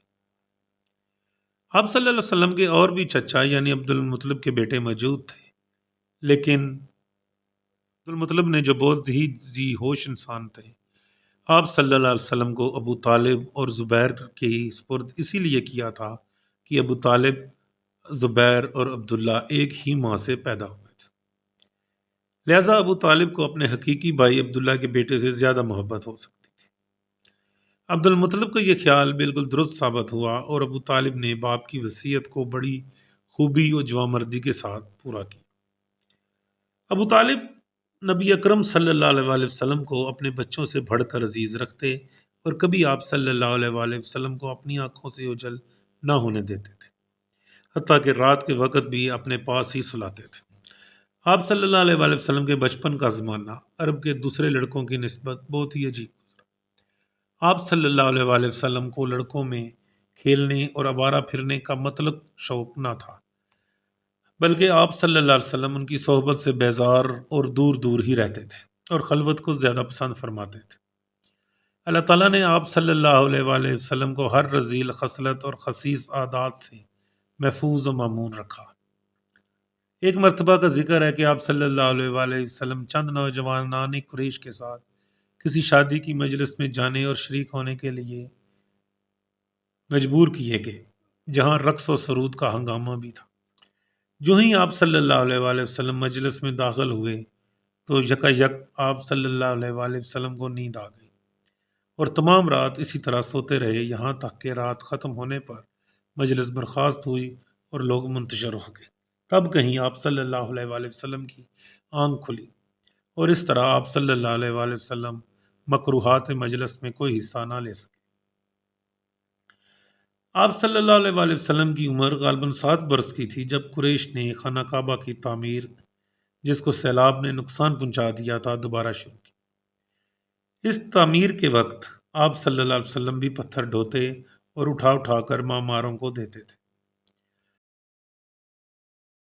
آپ صلی اللہ علیہ وسلم کے اور بھی چچا یعنی عبد المطلب کے بیٹے موجود تھے، لیکن عبد المطلب نے جو بہت ہی ذی ہوش انسان تھے، آپ صلی اللہ علیہ وسلم کو ابو طالب اور زبیر کی سپرد اسی لیے کیا تھا کہ ابو طالب، زبیر اور عبداللہ ایک ہی ماں سے پیدا ہوئے تھے، لہذا ابو طالب کو اپنے حقیقی بھائی عبداللہ کے بیٹے سے زیادہ محبت ہو سکتی تھی۔ عبد المطلب کا یہ خیال بالکل درست ثابت ہوا، اور ابو طالب نے باپ کی وصیت کو بڑی خوبی اور جوانمردی کے ساتھ پورا کیا۔ ابو طالب نبی اکرم صلی اللہ علیہ وسلم کو اپنے بچوں سے بڑھ کر عزیز رکھتے، اور کبھی آپ صلی اللہ علیہ وسلم کو اپنی آنکھوں سے اوجھل نہ ہونے دیتے تھے، حتیٰ کہ رات کے وقت بھی اپنے پاس ہی سلاتے تھے۔ آپ صلی اللہ علیہ وسلم کے بچپن کا زمانہ عرب کے دوسرے لڑکوں کی نسبت بہت ہی عجیب گزرا۔ آپ صلی اللہ علیہ وسلم کو لڑکوں میں کھیلنے اور آوارہ پھرنے کا مطلق شوق نہ تھا، بلکہ آپ صلی اللہ علیہ وسلم ان کی صحبت سے بیزار اور دور دور ہی رہتے تھے، اور خلوت کو زیادہ پسند فرماتے تھے۔ اللہ تعالیٰ نے آپ صلی اللہ علیہ وسلم کو ہر رذیل خصلت اور خسیس عادات سے محفوظ و معمون رکھا۔ ایک مرتبہ کا ذکر ہے کہ آپ صلی اللہ علیہ وسلم چند نوجوانان قریش کے ساتھ کسی شادی کی مجلس میں جانے اور شریک ہونے کے لیے مجبور کیے گئے، جہاں رقص و سرود کا ہنگامہ بھی تھا۔ جو ہی آپ صلی اللہ علیہ وسلم مجلس میں داخل ہوئے تو یکا یک آپ صلی اللہ علیہ وسلم کو نیند آ گئی، اور تمام رات اسی طرح سوتے رہے، یہاں تک کہ رات ختم ہونے پر مجلس برخاست ہوئی اور لوگ منتشر ہو گئے۔ تب کہیں آپ صلی اللہ علیہ وسلم کی آنکھ کھلی، اور اس طرح آپ صلی اللہ علیہ وسلم مکروہات مجلس میں کوئی حصہ نہ لے سکے۔ آپ صلی اللہ علیہ وسلم کی عمر غالباً 7 برس کی تھی جب قریش نے خانہ کعبہ کی تعمیر، جس کو سیلاب نے نقصان پہنچا دیا تھا، دوبارہ شروع کی۔ اس تعمیر کے وقت آپ صلی اللہ علیہ وسلم بھی پتھر ڈھوتے اور اٹھا اٹھا کر معماروں کو دیتے تھے۔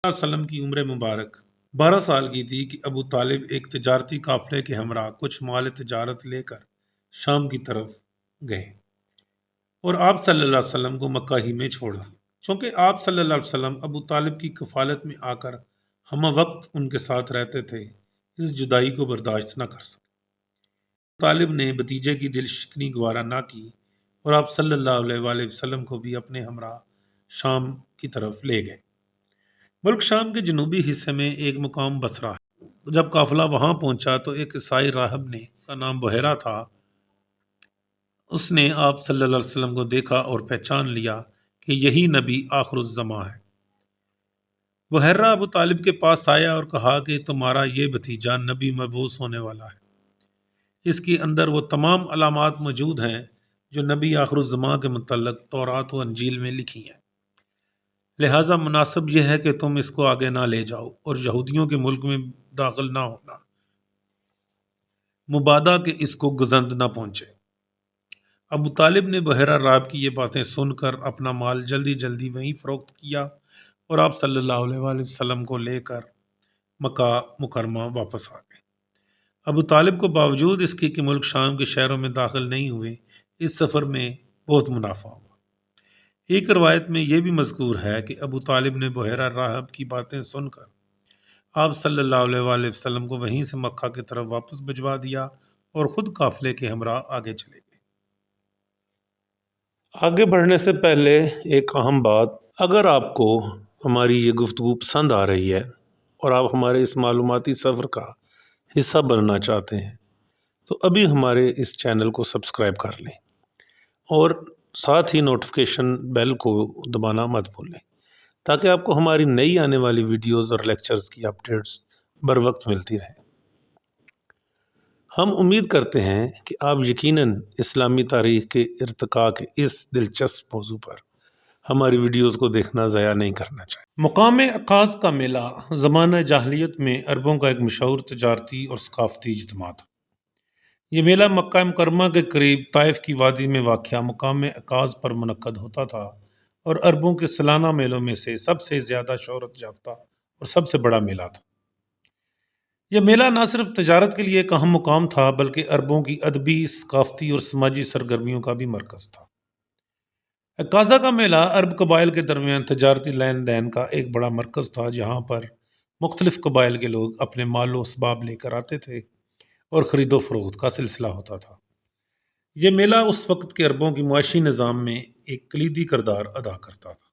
صلی اللہ علیہ وسلم کی عمر مبارک 12 سال کی تھی کہ ابو طالب ایک تجارتی قافلے کے ہمراہ کچھ مال تجارت لے کر شام کی طرف گئے، اور آپ صلی اللہ علیہ وسلم کو مکہ ہی میں چھوڑ دیا۔ چونکہ آپ صلی اللہ علیہ وسلم ابو طالب کی کفالت میں آ کر ہم وقت ان کے ساتھ رہتے تھے، اس جدائی کو برداشت نہ کر سکے۔ طالب نے بھتیجے کی دل شکنی گوارا نہ کی، اور آپ صلی اللہ علیہ وسلم کو بھی اپنے ہمراہ شام کی طرف لے گئے۔ ملک شام کے جنوبی حصے میں ایک مقام بصرہ ہے۔ جب قافلہ وہاں پہنچا تو ایک عیسائی راہب نے، کا نام بحیرہ تھا، اس نے آپ صلی اللہ علیہ وسلم کو دیکھا اور پہچان لیا کہ یہی نبی آخر الزماں ہے۔ بحیرہ ابو طالب کے پاس آیا اور کہا کہ تمہارا یہ بھتیجا نبی مبعوث ہونے والا ہے، اس کے اندر وہ تمام علامات موجود ہیں جو نبی آخر الزماں کے متعلق تورات و انجیل میں لکھی ہیں، لہٰذا مناسب یہ ہے کہ تم اس کو آگے نہ لے جاؤ اور یہودیوں کے ملک میں داخل نہ ہونا، مبادا کہ اس کو گزند نہ پہنچے۔ ابو طالب نے بحیرہ راہب کی یہ باتیں سن کر اپنا مال جلدی جلدی وہیں فروخت کیا، اور آپ صلی اللہ علیہ وسلم کو لے کر مکہ مکرمہ واپس آ گئے۔ ابو طالب کو باوجود اس کے کہ ملک شام کے شہروں میں داخل نہیں ہوئے، اس سفر میں بہت منافع ہوا۔ ایک روایت میں یہ بھی مذکور ہے کہ ابو طالب نے بحیرہ راہب کی باتیں سن کر آپ صلی اللہ علیہ وسلم کو وہیں سے مکہ کی طرف واپس بھجوا دیا، اور خود قافلے کے ہمراہ آگے چلے گئے۔ آگے بڑھنے سے پہلے ایک اہم بات، اگر آپ کو ہماری یہ گفتگو پسند آ رہی ہے اور آپ ہمارے اس معلوماتی سفر کا حصہ بننا چاہتے ہیں تو ابھی ہمارے اس چینل کو سبسکرائب کر لیں، اور ساتھ ہی نوٹیفیکیشن بیل کو دبانا مت بھولیں، تاکہ آپ کو ہماری نئی آنے والی ویڈیوز اور لیکچرز کی اپڈیٹس بر وقت ملتی رہیں۔ ہم امید کرتے ہیں کہ آپ یقیناً اسلامی تاریخ کے ارتقاء کے اس دلچسپ موضوع پر ہماری ویڈیوز کو دیکھنا ضائع نہیں کرنا چاہیے۔ مقام عکاظ کا میلہ زمانہ جاہلیت میں عربوں کا ایک مشہور تجارتی اور ثقافتی اجتماع تھا۔ یہ میلہ مکہ مکرمہ کے قریب طائف کی وادی میں واقع مقام عکاظ پر منعقد ہوتا تھا، اور عربوں کے سالانہ میلوں میں سے سب سے زیادہ شہرت یافتہ اور سب سے بڑا میلہ تھا۔ یہ میلہ نہ صرف تجارت کے لیے ایک اہم مقام تھا بلکہ عربوں کی ادبی، ثقافتی اور سماجی سرگرمیوں کا بھی مرکز تھا۔ عکاظہ کا میلہ عرب قبائل کے درمیان تجارتی لین دین کا ایک بڑا مرکز تھا، جہاں پر مختلف قبائل کے لوگ اپنے مال و اسباب لے کر آتے تھے اور خرید و فروخت کا سلسلہ ہوتا تھا۔ یہ میلہ اس وقت کے عربوں کی معاشی نظام میں ایک کلیدی کردار ادا کرتا تھا۔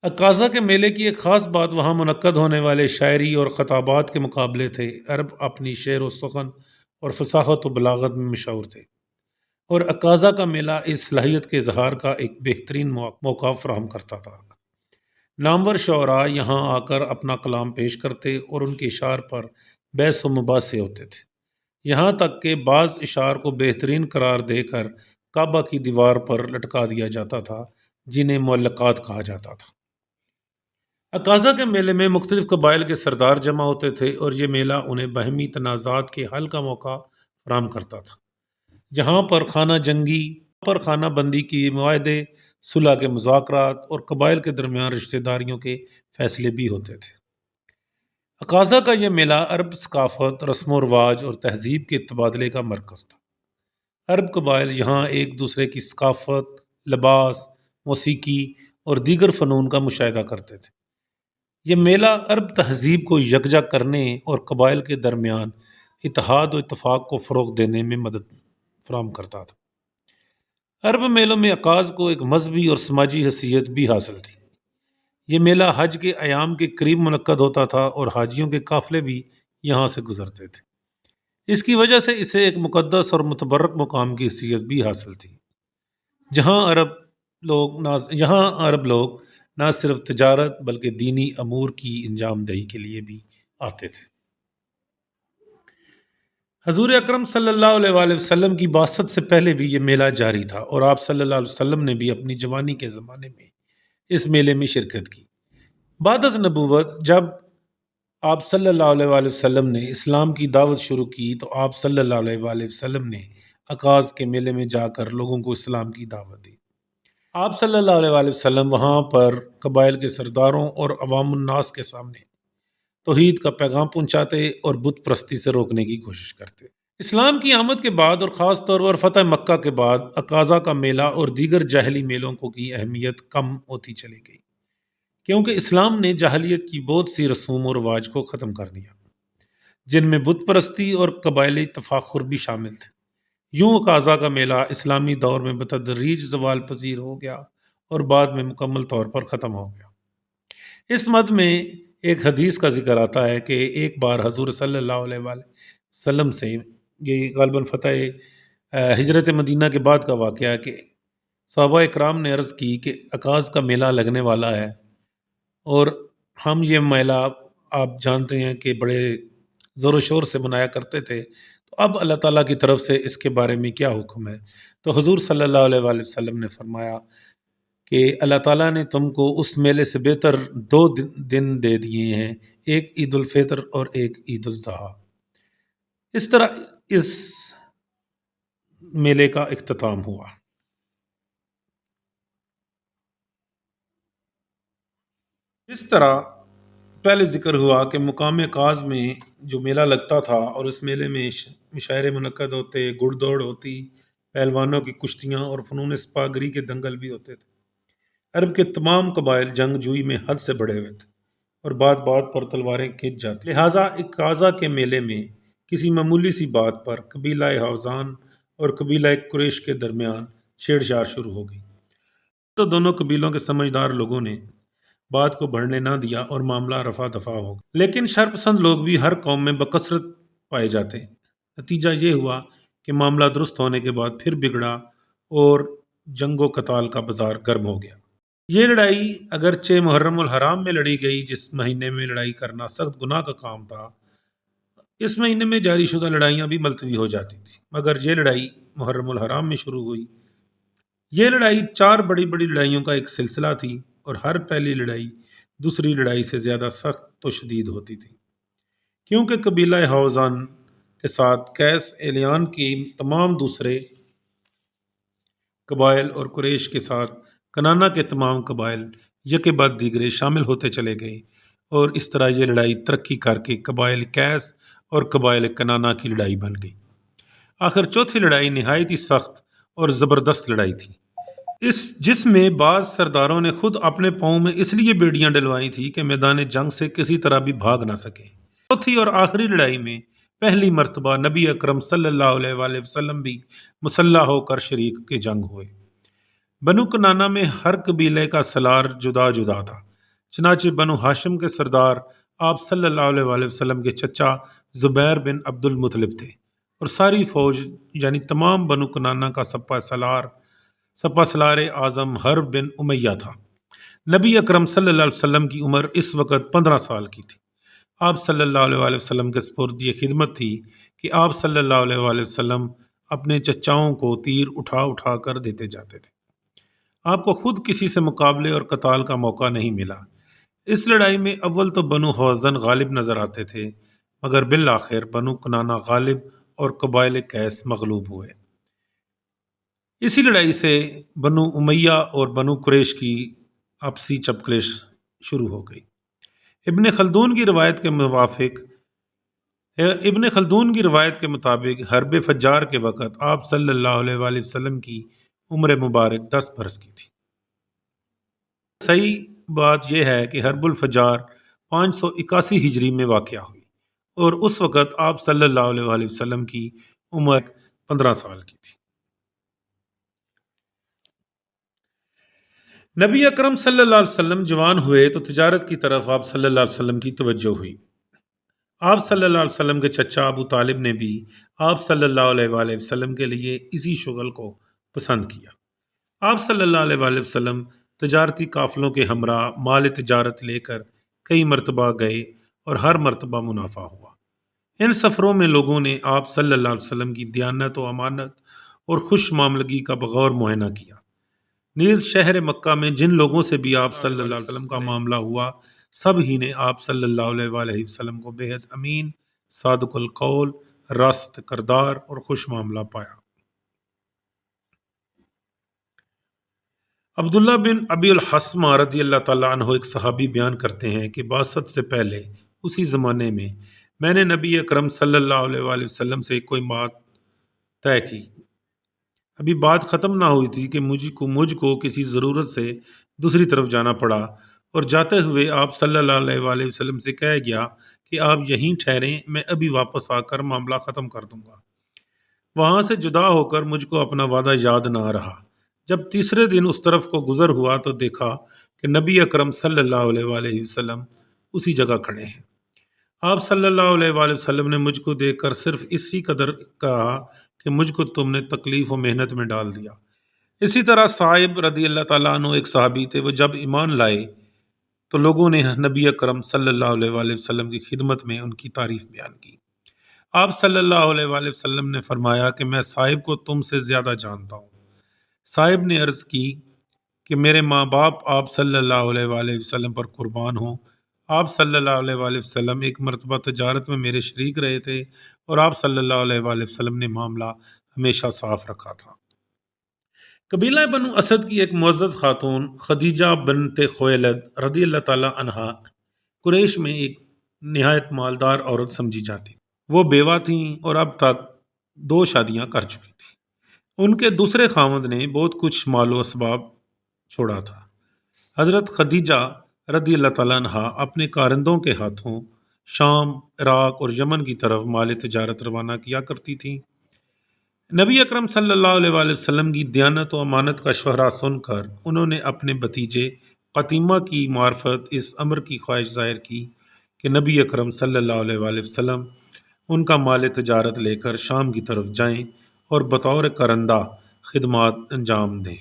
عکاظہ کے میلے کی ایک خاص بات وہاں منعقد ہونے والے شاعری اور خطابات کے مقابلے تھے۔ عرب اپنی شعر و سخن اور فصاحت و بلاغت میں مشہور تھے، اور عکاظہ کا میلہ اس صلاحیت کے اظہار کا ایک بہترین موقع فراہم کرتا تھا۔ نامور شعراء یہاں آ کر اپنا کلام پیش کرتے اور ان کے اشعار پر بحث و مباحثے ہوتے تھے، یہاں تک کہ بعض اشعار کو بہترین قرار دے کر کعبہ کی دیوار پر لٹکا دیا جاتا تھا، جنہیں معلقات کہا جاتا تھا۔ عکاظہ کے میلے میں مختلف قبائل کے سردار جمع ہوتے تھے، اور یہ میلہ انہیں باہمی تنازعات کے حل کا موقع فراہم کرتا تھا، جہاں پر خانہ بندی کی معاہدے، صلح کے مذاکرات اور قبائل کے درمیان رشتہ داریوں کے فیصلے بھی ہوتے تھے۔ عکاظہ کا یہ میلہ عرب ثقافت، رسم و رواج اور تہذیب کے تبادلے کا مرکز تھا۔ عرب قبائل یہاں ایک دوسرے کی ثقافت، لباس، موسیقی اور دیگر فنون کا مشاہدہ کرتے تھے۔ یہ میلہ عرب تہذیب کو یکجا کرنے اور قبائل کے درمیان اتحاد و اتفاق کو فروغ دینے میں مدد فراہم کرتا تھا۔ عرب میلوں میں عکاظ کو ایک مذہبی اور سماجی حیثیت بھی حاصل تھی۔ یہ میلہ حج کے ایام کے قریب منعقد ہوتا تھا، اور حاجیوں کے قافلے بھی یہاں سے گزرتے تھے۔ اس کی وجہ سے اسے ایک مقدس اور متبرک مقام کی حیثیت بھی حاصل تھی، جہاں عرب لوگ نہ صرف تجارت بلکہ دینی امور کی انجام دہی کے لیے بھی آتے تھے۔ حضور اکرم صلی اللہ علیہ وآلہ وسلم کی بعثت سے پہلے بھی یہ میلہ جاری تھا، اور آپ صلی اللہ علیہ وسلم نے بھی اپنی جوانی کے زمانے میں اس میلے میں شرکت کی۔ بعد از نبوت جب آپ صلی اللہ علیہ وآلہ وسلم نے اسلام کی دعوت شروع کی، تو آپ صلی اللہ علیہ وآلہ وسلم نے عکاظ کے میلے میں جا کر لوگوں کو اسلام کی دعوت دی۔ آپ صلی اللہ علیہ وآلہ وسلم وہاں پر قبائل کے سرداروں اور عوام الناس کے سامنے توحید کا پیغام پہنچاتے اور بت پرستی سے روکنے کی کوشش کرتے۔ اسلام کی آمد کے بعد اور خاص طور پر فتح مکہ کے بعد عکاظہ کا میلہ اور دیگر جاہلی میلوں کی اہمیت کم ہوتی چلی گئی، کیونکہ اسلام نے جاہلیت کی بہت سی رسوم و رواج کو ختم کر دیا، جن میں بت پرستی اور قبائلی تفاخر بھی شامل تھے۔ یوں عکاظہ کا میلہ اسلامی دور میں بتدریج زوال پذیر ہو گیا اور بعد میں مکمل طور پر ختم ہو گیا۔ اس مد میں ایک حدیث کا ذکر آتا ہے کہ ایک بار حضور صلی اللہ علیہ وآلہ وسلم سے، یہ غالباً فتح ہجرت مدینہ کے بعد کا واقعہ ہے، کہ صحابہ اکرام نے عرض کی کہ عکاظ کا میلہ لگنے والا ہے، اور ہم یہ میلہ آپ جانتے ہیں کہ بڑے زور و شور سے منایا کرتے تھے، تو اب اللہ تعالیٰ کی طرف سے اس کے بارے میں کیا حکم ہے؟ تو حضور صلی اللہ علیہ وآلہ وسلم نے فرمایا کہ اللہ تعالیٰ نے تم کو اس میلے سے بہتر 2 دن دے دیے ہیں، ایک عید الفطر اور ایک عید الاضحیٰ۔ اس طرح اس میلے کا اختتام ہوا۔ اس طرح پہلے ذکر ہوا کہ مقام عکاظ میں جو میلہ لگتا تھا، اور اس میلے میں مشاعرے منعقد ہوتے، گھڑ دوڑ ہوتی، پہلوانوں کی کشتیاں اور فنون سپاہی کے دنگل بھی ہوتے تھے۔ عرب کے تمام قبائل جنگ جوئی میں حد سے بڑھے ہوئے تھے، اور بات بات پر تلواریں کھنچ جاتی، لہٰذا عکاظہ کے میلے میں کسی معمولی سی بات پر قبیلہ حوزان اور قبیلہ قریش کے درمیان چھیڑ چھاڑ شروع ہو گئی، تو دونوں قبیلوں کے سمجھدار لوگوں نے بات کو بڑھنے نہ دیا اور معاملہ رفع دفع ہو گیا۔ لیکن شرپسند لوگ بھی ہر قوم میں بکثرت پائے جاتے ہیں۔ نتیجہ یہ ہوا کہ معاملہ درست ہونے کے بعد پھر بگڑا اور جنگ و قتال کا بازار گرم ہو گیا۔ یہ لڑائی اگرچہ محرم الحرام میں لڑی گئی، جس مہینے میں لڑائی کرنا سخت گناہ کا کام تھا، اس مہینے میں جاری شدہ لڑائیاں بھی ملتوی ہو جاتی تھیں، مگر یہ لڑائی محرم الحرام میں شروع ہوئی۔ یہ لڑائی 4 بڑی بڑی لڑائیوں کا ایک سلسلہ تھی، اور ہر پہلی لڑائی دوسری لڑائی سے زیادہ سخت و شدید ہوتی تھی، کیونکہ قبیلہ حوزان کے ساتھ قیس الیان کی تمام دوسرے قبائل اور قریش کے ساتھ کنانا کے تمام قبائل یکے بعد دیگرے شامل ہوتے چلے گئے اور اس طرح یہ لڑائی ترقی کر کے قبائل کیس اور قبائل کنانا کی لڑائی بن گئی۔ آخر چوتھی لڑائی نہایت ہی سخت اور زبردست لڑائی تھی، جس میں بعض سرداروں نے خود اپنے پاؤں میں اس لیے بیڑیاں ڈلوائی تھی کہ میدان جنگ سے کسی طرح بھی بھاگ نہ سکے۔ چوتھی اور آخری لڑائی میں پہلی مرتبہ نبی اکرم صلی اللہ علیہ وآلہ وسلم بھی مسلح ہو کر شریک کے جنگ ہوئے۔ بنو کنانا میں ہر قبیلے کا سالار جدا جدا تھا، چنانچہ بنو ہاشم کے سردار آپ صلی اللہ علیہ وآلہ وسلم کے چچا زبیر بن عبد المطلب تھے، اور ساری فوج یعنی تمام بنو کنانا کا سپہ سالار اعظم حرب بن امیہ تھا۔ نبی اکرم صلی اللہ علیہ وسلم کی عمر اس وقت 15 سال کی تھی۔ آپ صلی اللہ علیہ وآلہ وسلم کے سپرد یہ خدمت تھی کہ آپ صلی اللہ علیہ وآلہ وسلم اپنے چچاؤں کو تیر اٹھا اٹھا کر دیتے جاتے تھے۔ آپ کو خود کسی سے مقابلے اور قتال کا موقع نہیں ملا۔ اس لڑائی میں اول تو بنو حوازن غالب نظر آتے تھے، مگر بالآخر بنو کنانا غالب اور قبائل کیس مغلوب ہوئے۔ اسی لڑائی سے بنو امیہ اور بنو قریش کی آپسی چپکلش شروع ہو گئی۔ ابن خلدون کی روایت کے مطابق حرب فجار کے وقت آپ صلی اللہ علیہ وآلہ وسلم کی عمر مبارک 10 برس کی تھی۔ صحیح بات یہ ہے کہ حرب الفجار 581 ہجری میں واقع ہوئی اور اس وقت آپ صلی اللہ علیہ وآلہ وسلم کی عمر 15 سال کی تھی۔ نبی اکرم صلی اللہ علیہ وسلم جوان ہوئے تو تجارت کی طرف آپ صلی اللہ علیہ وسلم کی توجہ ہوئی۔ آپ صلی اللہ علیہ وسلم کے چچا ابو طالب نے بھی آپ صلی اللہ علیہ وآلہ وسلم کے لیے اسی شغل کو پسند کیا۔ آپ صلی اللہ علیہ وآلہ وسلم تجارتی قافلوں کے ہمراہ مال تجارت لے کر کئی مرتبہ گئے اور ہر مرتبہ منافع ہوا۔ ان سفروں میں لوگوں نے آپ صلی اللہ علیہ وسلم کی دیانت و امانت اور خوش معاملگی کا بغور معائنہ کیا۔ نیز شہر مکہ میں جن لوگوں سے بھی آپ صلی اللہ علیہ وسلم کا معاملہ ہوا، سب ہی نے آپ صلی اللہ علیہ وآلہ وسلم کو بے حد امین، صادق القول، راست کردار اور خوش معاملہ پایا۔ عبداللہ بن ابی الحسمہ رضی اللہ تعالیٰ عنہ ایک صحابی بیان کرتے ہیں کہ بعثت سے پہلے اسی زمانے میں نے نبی اکرم صلی اللہ علیہ وآلہ وسلم سے کوئی بات طے کی۔ ابھی بات ختم نہ ہوئی تھی کہ مجھ کو کسی ضرورت سے دوسری طرف جانا پڑا، اور جاتے ہوئے آپ صلی اللہ علیہ وآلہ وسلم سے کہہ گیا کہ آپ یہیں ٹھہریں، میں ابھی واپس آ کر معاملہ ختم کر دوں گا۔ وہاں سے جدا ہو کر مجھ کو اپنا وعدہ یاد نہ رہا۔ جب تیسرے دن اس طرف کو گزر ہوا تو دیکھا کہ نبی اکرم صلی اللہ علیہ وآلہ وسلم اسی جگہ کھڑے ہیں۔ آپ صلی اللہ علیہ وآلہ وسلم نے مجھ کو دیکھ کر صرف اسی قدر کہا کہ مجھ کو تم نے تکلیف و محنت میں ڈال دیا۔ اسی طرح صاحب رضی اللہ تعالیٰ عنہ ایک صحابی تھے، وہ جب ایمان لائے تو لوگوں نے نبی اکرم صلی اللہ علیہ وآلہ وسلم کی خدمت میں ان کی تعریف بیان کی۔ آپ صلی اللہ علیہ وآلہ وسلم نے فرمایا کہ میں صاحب کو تم سے زیادہ جانتا ہوں۔ صاحب نے عرض کی کہ میرے ماں باپ آپ صلی اللہ علیہ وآلہ وسلم پر قربان ہوں۔ آپ صلی اللہ علیہ وآلہ وسلم ایک مرتبہ تجارت میں میرے شریک رہے تھے، اور آپ صلی اللہ علیہ وآلہ وسلم نے معاملہ ہمیشہ صاف رکھا تھا۔ قبیلہ بنو اسد کی ایک معزز خاتون خدیجہ بنت خویلد رضی اللہ تعالیٰ عنہا قریش میں ایک نہایت مالدار عورت سمجھی جاتی۔ وہ بیوہ تھیں اور اب تک 2 شادیاں کر چکی تھیں۔ ان کے دوسرے خاوند نے بہت کچھ مال و اسباب چھوڑا تھا۔ حضرت خدیجہ رضی اللہ تعالیٰ عنہا اپنے کارندوں کے ہاتھوں شام، عراق اور یمن کی طرف مال تجارت روانہ کیا کرتی تھیں۔ نبی اکرم صلی اللہ علیہ وآلہ وسلم کی دیانت و امانت کا شہرا سن کر انہوں نے اپنے بھتیجے قتیمہ کی معرفت اس امر کی خواہش ظاہر کی کہ نبی اکرم صلی اللہ علیہ وآلہ وسلم ان کا مال تجارت لے کر شام کی طرف جائیں اور بطور کرندہ خدمات انجام دیں۔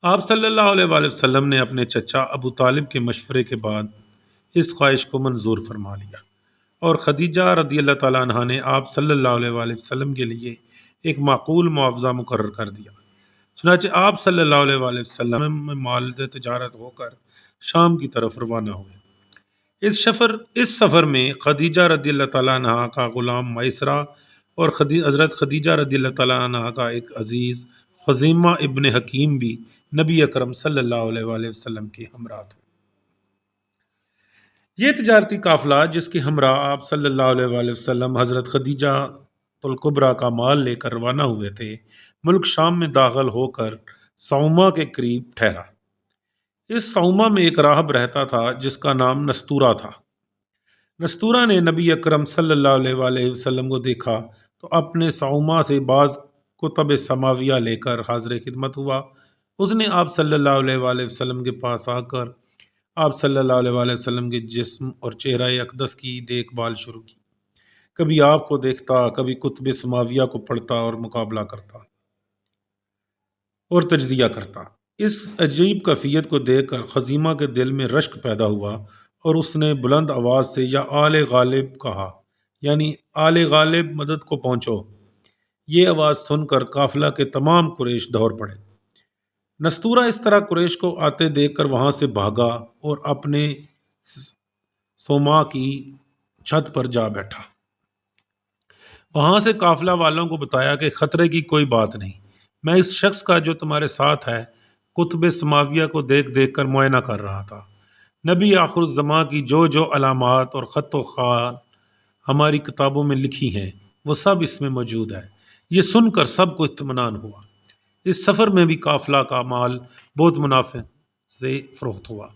آپ صلی اللہ علیہ وآلہ وسلم نے اپنے چچا ابو طالب کے مشورے کے بعد اس خواہش کو منظور فرما لیا، اور خدیجہ رضی اللہ تعالیٰ عنہ نے آپ صلی اللہ علیہ وآلہ وسلم کے لیے ایک معقول معاوضہ مقرر کر دیا۔ چنانچہ آپ صلی اللہ علیہ وآلہ وسلم میں مال تجارت ہو کر شام کی طرف روانہ ہوئے۔ اس سفر میں خدیجہ رضی اللہ تعالیٰ عنہ کا غلام میسرہ اور حضرت خدیجہ رضی اللہ تعالیٰ عنہ کا ایک عزیز خزیمہ ابن حکیم بھی نبی اکرم صلی اللہ علیہ وآلہ وسلم کے ہمراہ تھے۔ یہ تجارتی قافلہ جس کے ہمراہ آپ صلی اللہ علیہ وآلہ وسلم حضرت خدیجہ الکبریٰ کا مال لے کر روانہ ہوئے تھے، ملک شام میں داخل ہو کر صومعہ کے قریب ٹھہرا۔ اس صومعہ میں ایک راہب رہتا تھا جس کا نام نستورہ تھا۔ نستورہ نے نبی اکرم صلی اللہ علیہ وآلہ وسلم کو دیکھا تو اپنے صومعہ سے بعض کتب سماویہ لے کر حاضر خدمت ہوا۔ اس نے آپ صلی اللہ علیہ وآلہ وسلم کے پاس آ کر آپ صلی اللہ علیہ وآلہ وسلم کے جسم اور چہرہ اقدس کی دیکھ بھال شروع کی۔ کبھی آپ کو دیکھتا، کبھی کتب سماویہ کو پڑھتا اور مقابلہ کرتا اور تجزیہ کرتا۔ اس عجیب کیفیت کو دیکھ کر خزیمہ کے دل میں رشک پیدا ہوا اور اس نے بلند آواز سے یا آل غالب کہا، یعنی آل غالب مدد کو پہنچو۔ یہ آواز سن کر قافلہ کے تمام قریش دوڑ پڑے۔ نستورہ اس طرح قریش کو آتے دیکھ کر وہاں سے بھاگا اور اپنے صومعہ کی چھت پر جا بیٹھا۔ وہاں سے قافلہ والوں کو بتایا کہ خطرے کی کوئی بات نہیں، میں اس شخص کا جو تمہارے ساتھ ہے کتب سماویہ کو دیکھ دیکھ کر معائنہ کر رہا تھا۔ نبی آخر الزماں کی جو جو علامات اور خط و خال ہماری کتابوں میں لکھی ہیں وہ سب اس میں موجود ہے۔ یہ سن کر سب کو اطمینان ہوا۔ اس سفر میں بھی قافلہ کا مال بہت منافع سے فروخت ہوا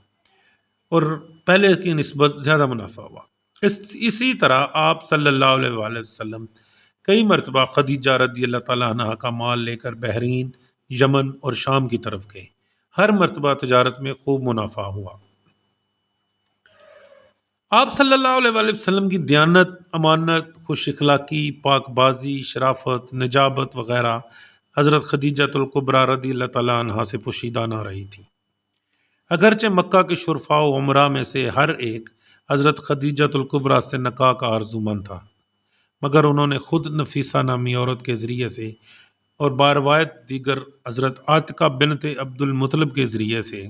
اور پہلے کی نسبت زیادہ منافع ہوا۔ اسی طرح آپ صلی اللہ علیہ وآلہ وسلم کئی مرتبہ خدیجہ رضی اللہ تعالیٰ عنہ کا مال لے کر بحرین، یمن اور شام کی طرف گئے۔ ہر مرتبہ تجارت میں خوب منافع ہوا۔ آپ صلی اللہ علیہ وآلہ وسلم کی دیانت، امانت، خوش اخلاقی، پاک بازی، شرافت، نجابت وغیرہ حضرت خدیجہ الکبریٰ رضی اللہ تعالیٰ عنہ سے پوشیدہ نہ رہی تھی۔ اگرچہ مکہ کے شرفاء و عمراء میں سے ہر ایک حضرت خدیجہ الکبریٰ سے نکاح کا آرزومند تھا، مگر انہوں نے خود نفیسہ نامی عورت کے ذریعے سے اور باروایت دیگر حضرت عاتقہ بنت عبد المطلب کے ذریعے سے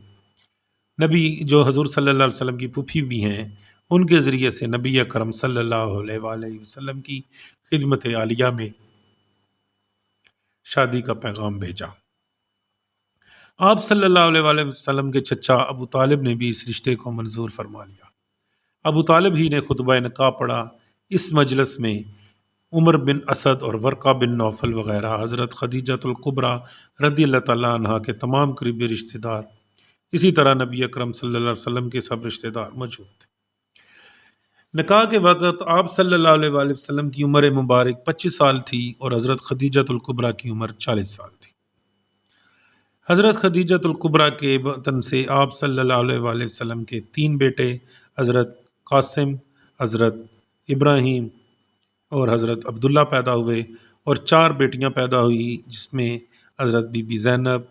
نبی، جو حضور صلی اللہ علیہ وسلم کی پھوپھی بھی ہیں، ان کے ذریعے سے نبی اکرم صلی اللہ علیہ وآلہ وسلم کی خدمت عالیہ میں شادی کا پیغام بھیجا۔ آپ صلی اللہ علیہ وآلہ وسلم کے چچا ابو طالب نے بھی اس رشتے کو منظور فرما لیا۔ ابو طالب ہی نے خطبہ نکاح پڑھا۔ اس مجلس میں عمر بن اسد اور ورقہ بن نوفل وغیرہ حضرت خدیجہ الکبریٰ رضی اللہ تعالیٰ عنہ کے تمام قریبی رشتہ دار، اسی طرح نبی اکرم صلی اللہ علیہ وسلم کے سب رشتہ دار موجود تھے۔ نکاح کے وقت آپ صلی اللہ علیہ وآلہ وسلم کی عمر مبارک 25 سال تھی اور حضرت خدیجہ الکبریٰ کی عمر 40 سال تھی۔ حضرت خدیجہ الکبریٰ کے وطن سے آپ صلی اللہ علیہ وآلہ وسلم کے 3 بیٹے حضرت قاسم، حضرت ابراہیم اور حضرت عبداللہ پیدا ہوئے اور 4 بیٹیاں پیدا ہوئی، جس میں حضرت بی بی زینب،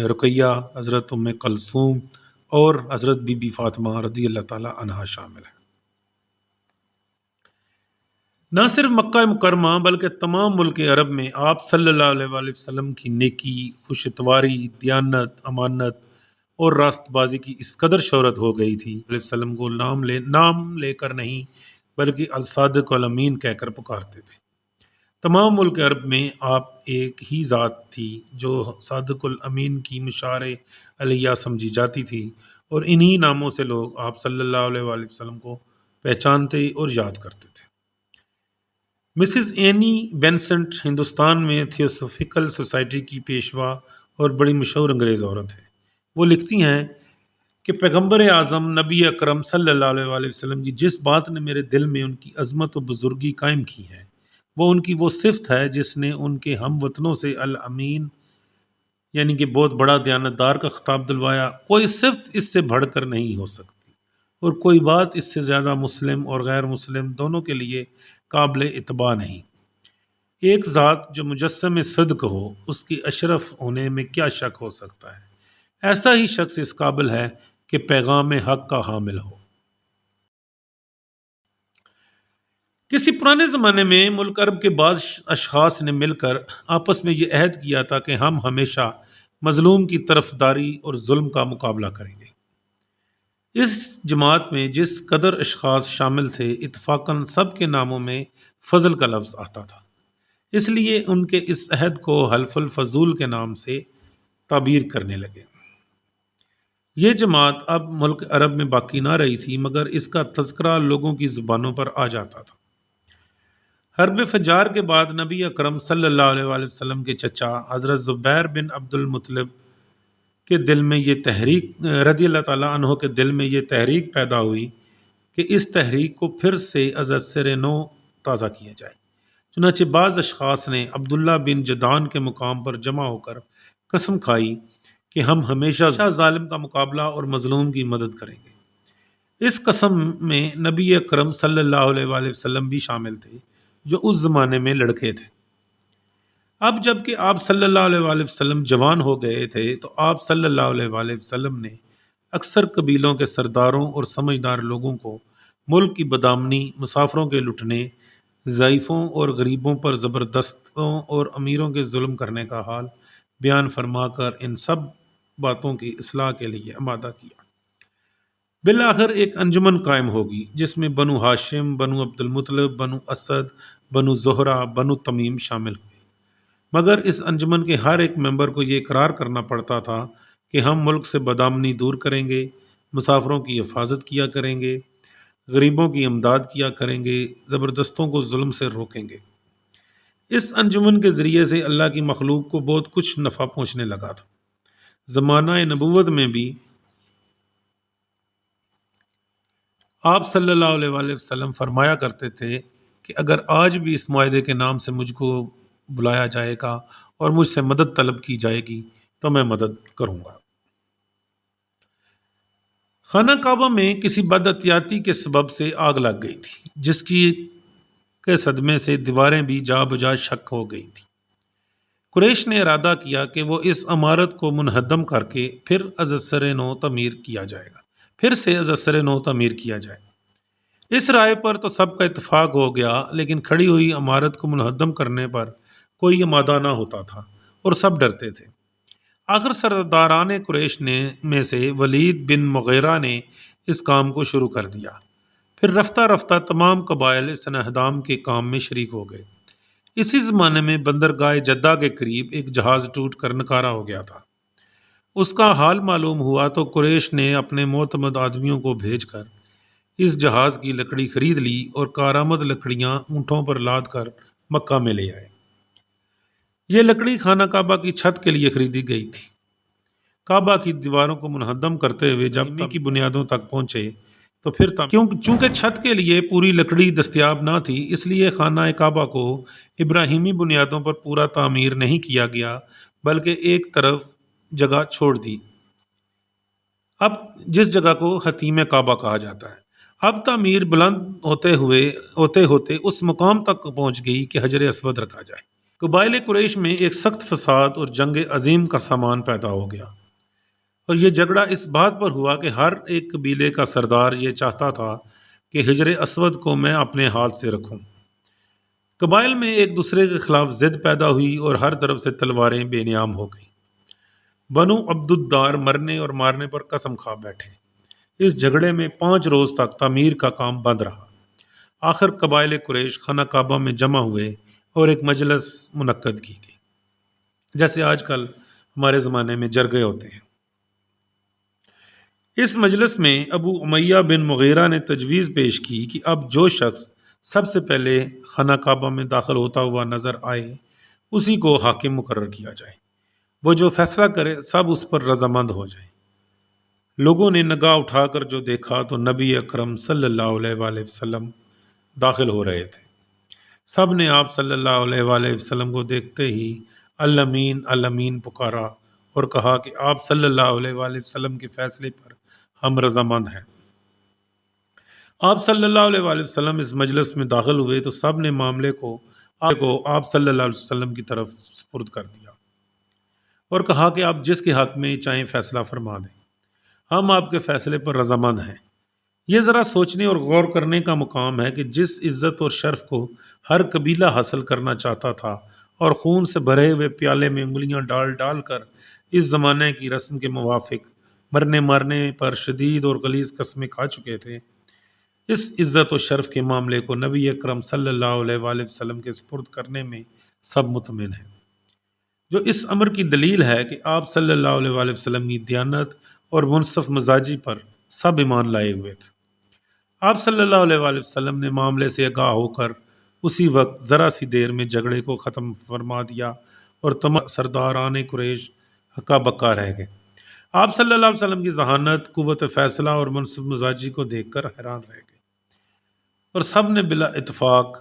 رقیہ، حضرت ام کلثوم اور حضرت بی بی فاطمہ رضی اللہ تعالیٰ عنہا شامل ہیں۔ نہ صرف مکہ مکرمہ بلکہ تمام ملک عرب میں آپ صلی اللہ علیہ وآلہ وسلم کی نیکی، خوش اتواری، دیانت، امانت اور راست بازی کی اس قدر شہرت ہو گئی تھی علیہ وسلم کو نام لے کر نہیں بلکہ الصادق والامین کہہ کر پکارتے تھے۔ تمام ملک عرب میں آپ ایک ہی ذات تھی جو صادق الامین کی مشار علیہ سمجھی جاتی تھی، اور انہی ناموں سے لوگ آپ صلی اللہ علیہ وآلہ وسلم کو پہچانتے اور یاد کرتے تھے۔ مسز اینی بینسنٹ ہندوستان میں تھیوسوفیکل سوسائٹی کی پیشوا اور بڑی مشہور انگریز عورت ہے۔ وہ لکھتی ہیں کہ پیغمبر اعظم نبی اکرم صلی اللہ علیہ وآلہ وسلم کی جس بات نے میرے دل میں ان کی عظمت و بزرگی قائم کی ہے، وہ ان کی وہ صفت ہے جس نے ان کے ہم وطنوں سے الامین، یعنی کہ بہت بڑا دیانتدار کا خطاب دلوایا۔ کوئی صفت اس سے بڑھ کر نہیں ہو سکتی، اور کوئی بات اس سے زیادہ مسلم اور غیر مسلم دونوں کے لیے قابل اتباع نہیں۔ ایک ذات جو مجسم صدق ہو، اس کی اشرف ہونے میں کیا شک ہو سکتا ہے؟ ایسا ہی شخص اس قابل ہے کہ پیغام حق کا حامل ہو۔ کسی پرانے زمانے میں ملک عرب کے بعض اشخاص نے مل کر آپس میں یہ عہد کیا تھا کہ ہم ہمیشہ مظلوم کی طرفداری اور ظلم کا مقابلہ کریں گے۔ اس جماعت میں جس قدر اشخاص شامل تھے، اتفاقاً سب کے ناموں میں فضل کا لفظ آتا تھا، اس لیے ان کے اس عہد کو حلف الفضول کے نام سے تعبیر کرنے لگے۔ یہ جماعت اب ملک عرب میں باقی نہ رہی تھی، مگر اس کا تذکرہ لوگوں کی زبانوں پر آ جاتا تھا۔ حرب فجار کے بعد نبی اکرم صلی اللہ علیہ وآلہ وسلم کے چچا حضرت زبیر بن عبد المطلب کے دل میں یہ تحریک رضی اللہ تعالیٰ عنہ کے دل میں یہ تحریک پیدا ہوئی کہ اس تحریک کو پھر سے از سر نو تازہ کیا جائے۔ چنانچہ بعض اشخاص نے عبداللہ بن جدعان کے مقام پر جمع ہو کر قسم کھائی کہ ہم ہمیشہ ظالم کا مقابلہ اور مظلوم کی مدد کریں گے۔ اس قسم میں نبی اکرم صلی اللہ علیہ وآلہ وسلم بھی شامل تھے، جو اس زمانے میں لڑکے تھے۔ اب جب کہ آپ صلی اللہ علیہ وآلہ وسلم جوان ہو گئے تھے تو آپ صلی اللہ علیہ وآلہ وسلم نے اکثر قبیلوں کے سرداروں اور سمجھدار لوگوں کو ملک کی بدامنی، مسافروں کے لٹنے، ضعیفوں اور غریبوں پر زبردستوں اور امیروں کے ظلم کرنے کا حال بیان فرما کر ان سب باتوں کی اصلاح کے لیے آمادہ کیا۔ بالآخر ایک انجمن قائم ہوگی جس میں بنو ہاشم، بنو عبد المطلب، بنو اسد، بنو زہرہ، بنو تمیم شامل ہوئے، مگر اس انجمن کے ہر ایک ممبر کو یہ اقرار کرنا پڑتا تھا کہ ہم ملک سے بدامنی دور کریں گے، مسافروں کی حفاظت کیا کریں گے، غریبوں کی امداد کیا کریں گے، زبردستوں کو ظلم سے روکیں گے۔ اس انجمن کے ذریعے سے اللہ کی مخلوق کو بہت کچھ نفع پہنچنے لگا تھا۔ زمانہ نبوت میں بھی آپ صلی اللہ علیہ وآلہ وسلم فرمایا کرتے تھے کہ اگر آج بھی اس معاہدے کے نام سے مجھ کو بلایا جائے گا اور مجھ سے مدد طلب کی جائے گی تو میں مدد کروں گا۔ خانہ کعبہ میں کسی بدعتیاتی کے سبب سے آگ لگ گئی تھی، جس کے صدمے سے دیواریں بھی جا بجا شک ہو گئی تھی۔ قریش نے ارادہ کیا کہ وہ اس عمارت کو منہدم کر کے پھر از سر نو تعمیر کیا جائے۔ اس رائے پر تو سب کا اتفاق ہو گیا، لیکن کھڑی ہوئی عمارت کو منہدم کرنے پر کوئی آمادہ نہ ہوتا تھا اور سب ڈرتے تھے۔ آخر سرداران قریش میں سے ولید بن مغیرہ نے اس کام کو شروع کر دیا۔ پھر رفتہ رفتہ تمام قبائل اس انہدام کے کام میں شریک ہو گئے۔ اسی زمانے میں بندرگاہ جدہ کے قریب ایک جہاز ٹوٹ کر نکارہ ہو گیا تھا۔ اس کا حال معلوم ہوا تو قریش نے اپنے معتمد آدمیوں کو بھیج کر اس جہاز کی لکڑی خرید لی اور کارآمد لکڑیاں اونٹوں پر لاد کر مکہ میں لے آئے۔ یہ لکڑی خانہ کعبہ کی چھت کے لیے خریدی گئی تھی۔ کعبہ کی دیواروں کو منہدم کرتے ہوئے جب تعمیر کی بنیادوں تک پہنچے تو پھر چونکہ چھت کے لیے پوری لکڑی دستیاب نہ تھی، اس لیے خانہ کعبہ کو ابراہیمی بنیادوں پر پورا تعمیر نہیں کیا گیا، بلکہ ایک طرف جگہ چھوڑ دی، اب جس جگہ کو حطیم کعبہ کہا جاتا ہے۔ اب تعمیر بلند ہوتے ہوتے اس مقام تک پہنچ گئی کہ حجر اسود رکھا جائے۔ قبائل قریش میں ایک سخت فساد اور جنگ عظیم کا سامان پیدا ہو گیا، اور یہ جھگڑا اس بات پر ہوا کہ ہر ایک قبیلے کا سردار یہ چاہتا تھا کہ حجر اسود کو میں اپنے ہاتھ سے رکھوں۔ قبائل میں ایک دوسرے کے خلاف ضد پیدا ہوئی اور ہر طرف سے تلواریں بے نیام ہو گئیں۔ بنو عبد الدار مرنے اور مارنے پر قسم کھا بیٹھے۔ اس جھگڑے میں 5 روز تک تعمیر کا کام بند رہا۔ آخر قبائل قریش خانہ کعبہ میں جمع ہوئے اور ایک مجلس منعقد کی گئی، جیسے آج کل ہمارے زمانے میں جرگے ہوتے ہیں۔ اس مجلس میں ابو امیہ بن مغیرہ نے تجویز پیش کی کہ اب جو شخص سب سے پہلے خانہ کعبہ میں داخل ہوتا ہوا نظر آئے اسی کو حاکم مقرر کیا جائے، وہ جو فیصلہ کرے سب اس پر رضامند ہو جائیں۔ لوگوں نے نگاہ اٹھا کر جو دیکھا تو نبی اکرم صلی اللہ علیہ وآلہ وسلم داخل ہو رہے تھے۔ سب نے آپ صلی اللہ علیہ وآلہ وسلم کو دیکھتے ہی الامین الامین پکارا اور کہا کہ آپ صلی اللہ علیہ وآلہ وسلم کے فیصلے پر ہم رضامند ہیں۔ آپ صلی اللہ علیہ وآلہ وسلم اس مجلس میں داخل ہوئے تو سب نے معاملے کو آپ صلی اللہ علیہ وسلم کی طرف سپرد کر دیا اور کہا کہ آپ جس کے حق میں چاہیں فیصلہ فرما دیں، ہم آپ کے فیصلے پر رضامند ہیں۔ یہ ذرا سوچنے اور غور کرنے کا مقام ہے کہ جس عزت اور شرف کو ہر قبیلہ حاصل کرنا چاہتا تھا اور خون سے بھرے ہوئے پیالے میں انگلیاں ڈال ڈال کر اس زمانے کی رسم کے موافق مرنے مارنے پر شدید اور غلیظ قسمیں کھا چکے تھے، اس عزت و شرف کے معاملے کو نبی اکرم صلی اللہ علیہ وآلہ وسلم کے سپرد کرنے میں سب مطمئن ہیں، جو اس امر کی دلیل ہے کہ آپ صلی اللہ علیہ وآلہ وسلم کی دیانت اور منصف مزاجی پر سب ایمان لائے ہوئے تھے۔ آپ صلی اللہ علیہ وآلہ وسلم نے معاملے سے آگاہ ہو کر اسی وقت ذرا سی دیر میں جھگڑے کو ختم فرما دیا اور تمام سرداران قریش ہکا بکا رہ گئے۔ آپ صلی اللہ علیہ وسلم کی ذہانت، قوت فیصلہ اور منصف مزاجی کو دیکھ کر حیران رہ گئے اور سب نے بلا اتفاق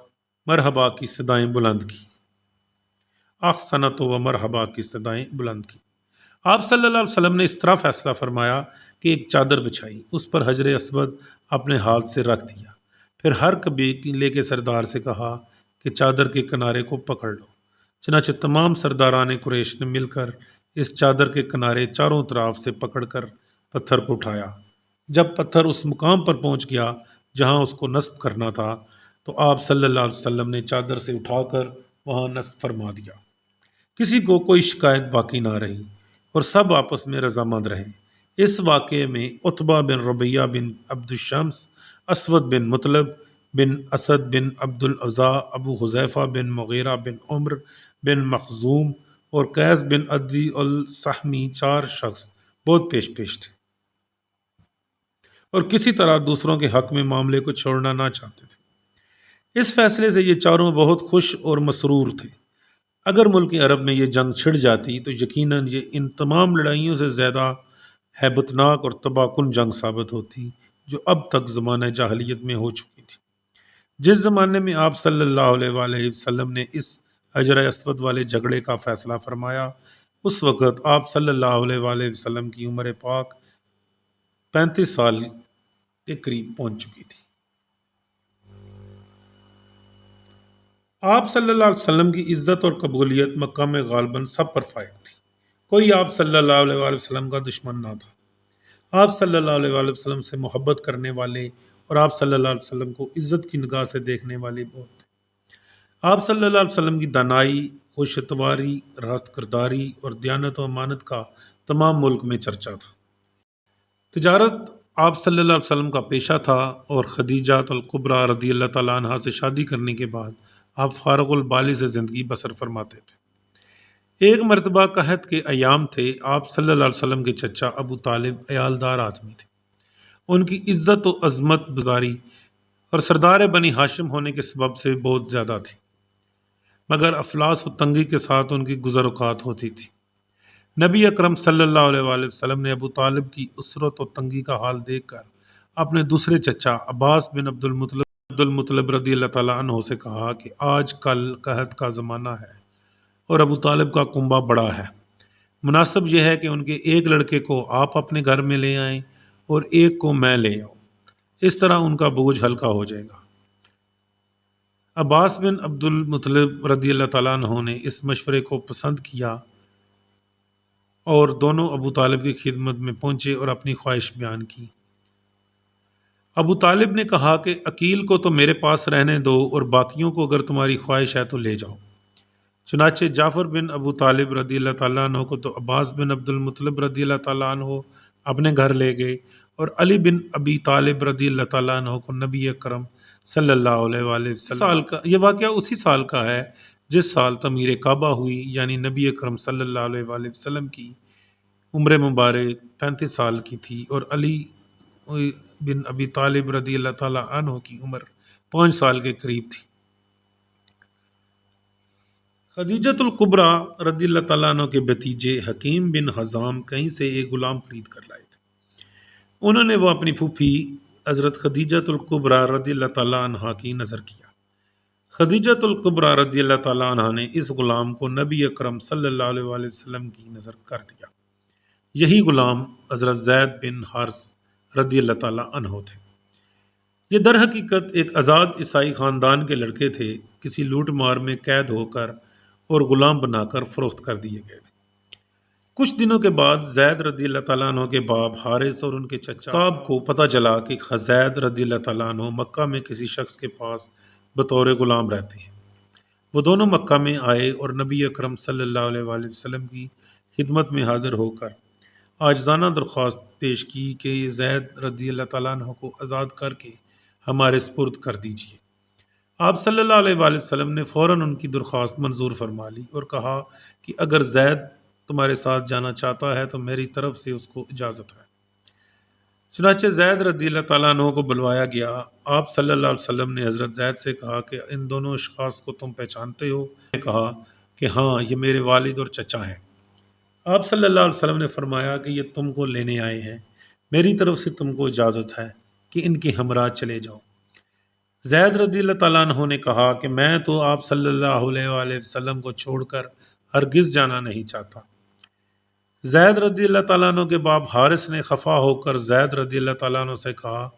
مرحبا کی صدائیں بلند کی، احسنت و مرحبا کی صدائیں بلند کی۔ آپ صلی اللہ علیہ وسلم نے اس طرح فیصلہ فرمایا کہ ایک چادر بچھائی، اس پر حجر اسود اپنے ہاتھ سے رکھ دیا، پھر ہر قبیلے کے سردار سے کہا کہ چادر کے کنارے کو پکڑ لو۔ چنانچہ تمام سرداران قریش نے مل کر اس چادر کے کنارے چاروں طرف سے پکڑ کر پتھر کو اٹھایا۔ جب پتھر اس مقام پر پہنچ گیا جہاں اس کو نصب کرنا تھا تو آپ صلی اللہ علیہ وسلم نے چادر سے اٹھا کر وہاں نصب فرما دیا۔ کسی کو کوئی شکایت باقی نہ رہی اور سب آپس میں رضامند رہے۔ اس واقعے میں عتبہ بن ربیعہ بن عبد الشمس، اسود بن مطلب بن اسد بن عبد العزا، ابو حذیفہ بن مغیرہ بن عمر بن مخزوم اور قیس بن عدی السہمی چار شخص بہت پیش تھے اور کسی طرح دوسروں کے حق میں معاملے کو چھوڑنا نہ چاہتے تھے۔ اس فیصلے سے یہ چاروں بہت خوش اور مسرور تھے۔ اگر ملک عرب میں یہ جنگ چھڑ جاتی تو یقیناً یہ ان تمام لڑائیوں سے زیادہ ہیبتناک اور تباہ کن جنگ ثابت ہوتی جو اب تک زمانہ جاہلیت میں ہو چکی تھی۔ جس زمانے میں آپ صلی اللہ علیہ وآلہ وسلم نے اس حجر اسود والے جھگڑے کا فیصلہ فرمایا، اس وقت آپ صلی اللہ علیہ وآلہ وسلم کی عمر پاک 35 سال کے قریب پہنچ چکی تھی۔ آپ صلی اللہ علیہ وسلم کی عزت اور قبولیت مکہ میں غالباً سب پر فائق تھی۔ کوئی آپ صلی اللہ علیہ وآلہ وسلم کا دشمن نہ تھا۔ آپ صلی اللہ علیہ وآلہ وسلم سے محبت کرنے والے اور آپ صلی اللہ علیہ وسلم کو عزت کی نگاہ سے دیکھنے والے بہت تھے۔ آپ صلی اللہ علیہ وسلم کی دانائی، ہوش اتواری، راست کرداری اور دیانت و امانت کا تمام ملک میں چرچا تھا۔ تجارت آپ صلی اللہ علیہ وسلم کا پیشہ تھا اور خدیجہ الکبریٰ رضی اللہ تعالیٰ عنہا سے شادی کرنے کے بعد آپ فارغ البالی سے زندگی بسر فرماتے تھے۔ ایک مرتبہ قحط کے ایام تھے۔ آپ صلی اللہ علیہ وسلم کے چچا ابو طالب عیالدار آدمی تھے۔ ان کی عزت و عظمت بزاری اور سردار بنی ہاشم ہونے کے سبب سے بہت زیادہ تھی، مگر افلاس و تنگی کے ساتھ ان کی گزر اوقات ہوتی تھی۔ نبی اکرم صلی اللہ علیہ وآلہ وسلم نے ابو طالب کی اسرت و تنگی کا حال دیکھ کر اپنے دوسرے چچا عباس بن عبد المطلب رضی اللہ تعالیٰ عنہ سے کہا کہ آج کل قحط کا زمانہ ہے اور ابو طالب کا کنبہ بڑا ہے، مناسب یہ ہے کہ ان کے ایک لڑکے کو آپ اپنے گھر میں لے آئیں اور ایک کو میں لے آؤں، اس طرح ان کا بوجھ ہلکا ہو جائے گا۔ عباس بن عبد المطلب رضی اللہ تعالیٰ عنہ نے اس مشورے کو پسند کیا اور دونوں ابو طالب کی خدمت میں پہنچے اور اپنی خواہش بیان کی۔ ابو طالب نے کہا کہ عقیل کو تو میرے پاس رہنے دو اور باقیوں کو اگر تمہاری خواہش ہے تو لے جاؤ۔ چنانچہ جعفر بن ابو طالب رضی اللہ تعالیٰ عنہ کو تو عباس بن عبد المطلب رضی اللہ تعالیٰ عنہ اپنے گھر لے گئے اور علی بن ابی طالب رضی اللہ تعالیٰ عنہ کو نبی اکرم صلی اللہ علیہ وآلہ وسلم یہ واقعہ اسی سال کا ہے جس سال تعمیر کعبہ ہوئی، یعنی نبی اکرم صلی اللہ علیہ وآلہ وسلم کی عمر مبارک 35 سال کی تھی اور علی بن ابی طالب رضی اللہ تعالیٰ عنہ کی عمر 5 سال کے قریب تھی۔ خدیجۃ الکبریٰ رضی اللہ تعالیٰ عنہ کے بھتیجے حکیم بن حزام کہیں سے ایک غلام خرید کر لائے تھے۔ انہوں نے وہ اپنی پھوپھی حضرت خدیجۃ الکبریٰ رضی اللہ تعالیٰ عنہ کی نظر کیا۔ خدیجۃ الکبریٰ رضی اللہ تعالیٰ عنہ نے اس غلام کو نبی اکرم صلی اللہ علیہ وآلہ وسلم کی نظر کر دیا۔ یہی غلام حضرت زید بن حارث رضی اللہ تعالیٰ عنہ تھے۔ یہ در حقیقت ایک آزاد عیسائی خاندان کے لڑکے تھے، کسی لوٹ مار میں قید ہو کر اور غلام بنا کر فروخت کر دیے گئے تھے۔ کچھ دنوں کے بعد زید رضی اللہ تعالیٰ عنہ کے باپ حارث اور ان کے چچا کعب کو پتہ چلا کہ زید رضی اللہ تعالیٰ عنہ مکہ میں کسی شخص کے پاس بطور غلام رہتے ہیں۔ وہ دونوں مکہ میں آئے اور نبی اکرم صلی اللہ علیہ وآلہ وسلم کی خدمت میں حاضر ہو کر عاجزانہ درخواست پیش کی کہ زید رضی اللہ تعالیٰ عنہ کو آزاد کر کے ہمارے سپرد کر دیجیے۔ آپ صلی اللہ علیہ وآلہ وسلم نے فوراً ان کی درخواست منظور فرما لی اور کہا کہ اگر زید تمہارے ساتھ جانا چاہتا ہے تو میری طرف سے اس کو اجازت ہے۔ چنانچہ زید رضی اللہ تعالیٰ عنہ کو بلوایا گیا۔ آپ صلی اللہ علیہ وسلم نے حضرت زید سے کہا کہ ان دونوں اشخاص کو تم پہچانتے ہو؟ انہوں نے کہا کہ ہاں، یہ میرے والد اور چچا ہیں۔ آپ صلی اللہ علیہ وسلم نے فرمایا کہ یہ تم کو لینے آئے ہیں، میری طرف سے تم کو اجازت ہے کہ ان کے ہمراہ چلے جاؤ۔ زید رضی اللہ تعالیٰ عنہ نے کہا کہ میں تو آپ صلی اللہ علیہ وآلہ وسلم کو چھوڑ کر ہرگز جانا نہیں چاہتا۔ زید رضی اللہ تعالیٰ عنہ کے باپ حارث نے خفا ہو کر زید رضی اللہ تعالیٰ عنہ سے کہا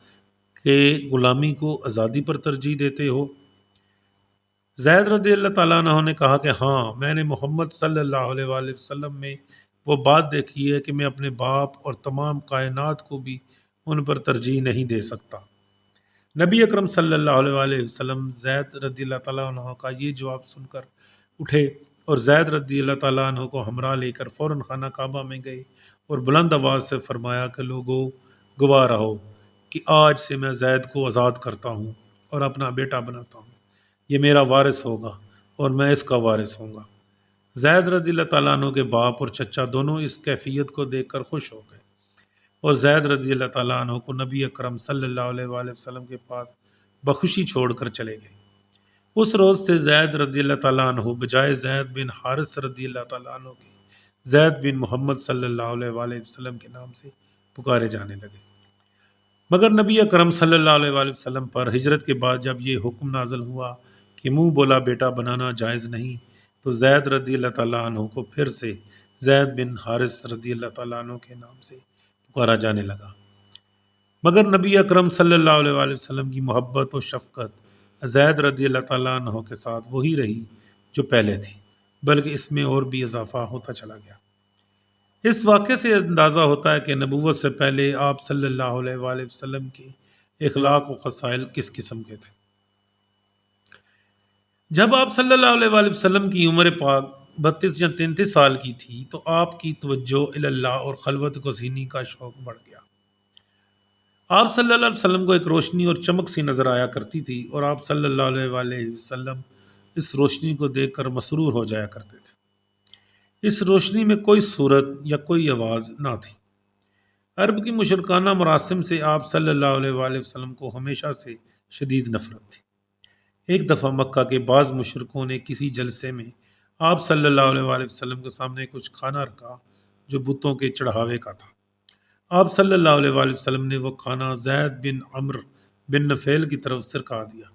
کہ غلامی کو آزادی پر ترجیح دیتے ہو؟ زید رضی اللہ تعالیٰ عنہ نے کہا کہ ہاں، میں نے محمد صلی اللہ علیہ وآلہ وسلم میں وہ بات دیکھی ہے کہ میں اپنے باپ اور تمام کائنات کو بھی ان پر ترجیح نہیں دے سکتا۔ نبی اکرم صلی اللہ علیہ وآلہ وسلم زید رضی اللہ تعالیٰ عنہ کا یہ جواب سن کر اٹھے اور زید رضی اللہ تعالیٰ عنہ کو ہمراہ لے کر فوراً خانہ کعبہ میں گئے اور بلند آواز سے فرمایا کہ لوگوں، گواہ رہو کہ آج سے میں زید کو آزاد کرتا ہوں اور اپنا بیٹا بناتا ہوں، یہ میرا وارث ہوگا اور میں اس کا وارث ہوں گا۔ زید رضی اللہ تعالیٰ عنہ کے باپ اور چچا دونوں اس کیفیت کو دیکھ کر خوش ہو گئے اور زید رضی اللہ تعالیٰ عنہ کو نبی اکرم صلی اللہ علیہ وآلہ وسلم کے پاس بخوشی چھوڑ کر چلے گئے۔ اس روز سے زید رضی اللہ تعالیٰ عنہ بجائے زید بن حارث رضی اللہ تعالیٰ عنہ کے زید بن محمد صلی اللہ علیہ وآلہ وسلم کے نام سے پکارے جانے لگے۔ مگر نبی اکرم صلی اللہ علیہ وآلہ وسلم پر ہجرت کے بعد جب یہ حکم نازل ہوا کہ منہ بولا بیٹا بنانا جائز نہیں، تو زید رضی اللہ تعالیٰ عنہ کو پھر سے زید بن حارث رضی اللہ تعالیٰ عنہ کے نام سے پکارا جانے لگا۔ مگر نبی اکرم صلی اللہ علیہ وآلہ وسلم کی محبت و شفقت زید رضی اللہ تعالیٰ عنہ کے ساتھ وہی رہی جو پہلے تھی، بلکہ اس میں اور بھی اضافہ ہوتا چلا گیا۔ اس واقعے سے اندازہ ہوتا ہے کہ نبوت سے پہلے آپ صلی اللہ علیہ وآلہ وسلم کے اخلاق و خصائل کس قسم کے تھے۔ جب آپ صلی اللہ علیہ وآلہ وسلم کی عمر پاک 32 یا 33 سال کی تھی تو آپ کی توجہ اللہ اور خلوت گزینی کا شوق بڑھ گیا۔ آپ صلی اللہ علیہ وسلم کو ایک روشنی اور چمک سی نظر آیا کرتی تھی اور آپ صلی اللہ علیہ وآلہ وسلم اس روشنی کو دیکھ کر مسرور ہو جایا کرتے تھے۔ اس روشنی میں کوئی صورت یا کوئی آواز نہ تھی۔ عرب کی مشرکانہ مراسم سے آپ صلی اللہ علیہ وآلہ وسلم کو ہمیشہ سے شدید نفرت تھی۔ ایک دفعہ مکہ کے بعض مشرکوں نے کسی جلسے میں آپ صلی اللہ علیہ وآلہ وسلم کے سامنے کچھ کھانا رکھا جو بتوں کے چڑھاوے کا تھا۔ آپ صلی اللہ علیہ وآلہ وسلم نے وہ کھانا زید بن عمر بن نفیل کی طرف سرکا دیا۔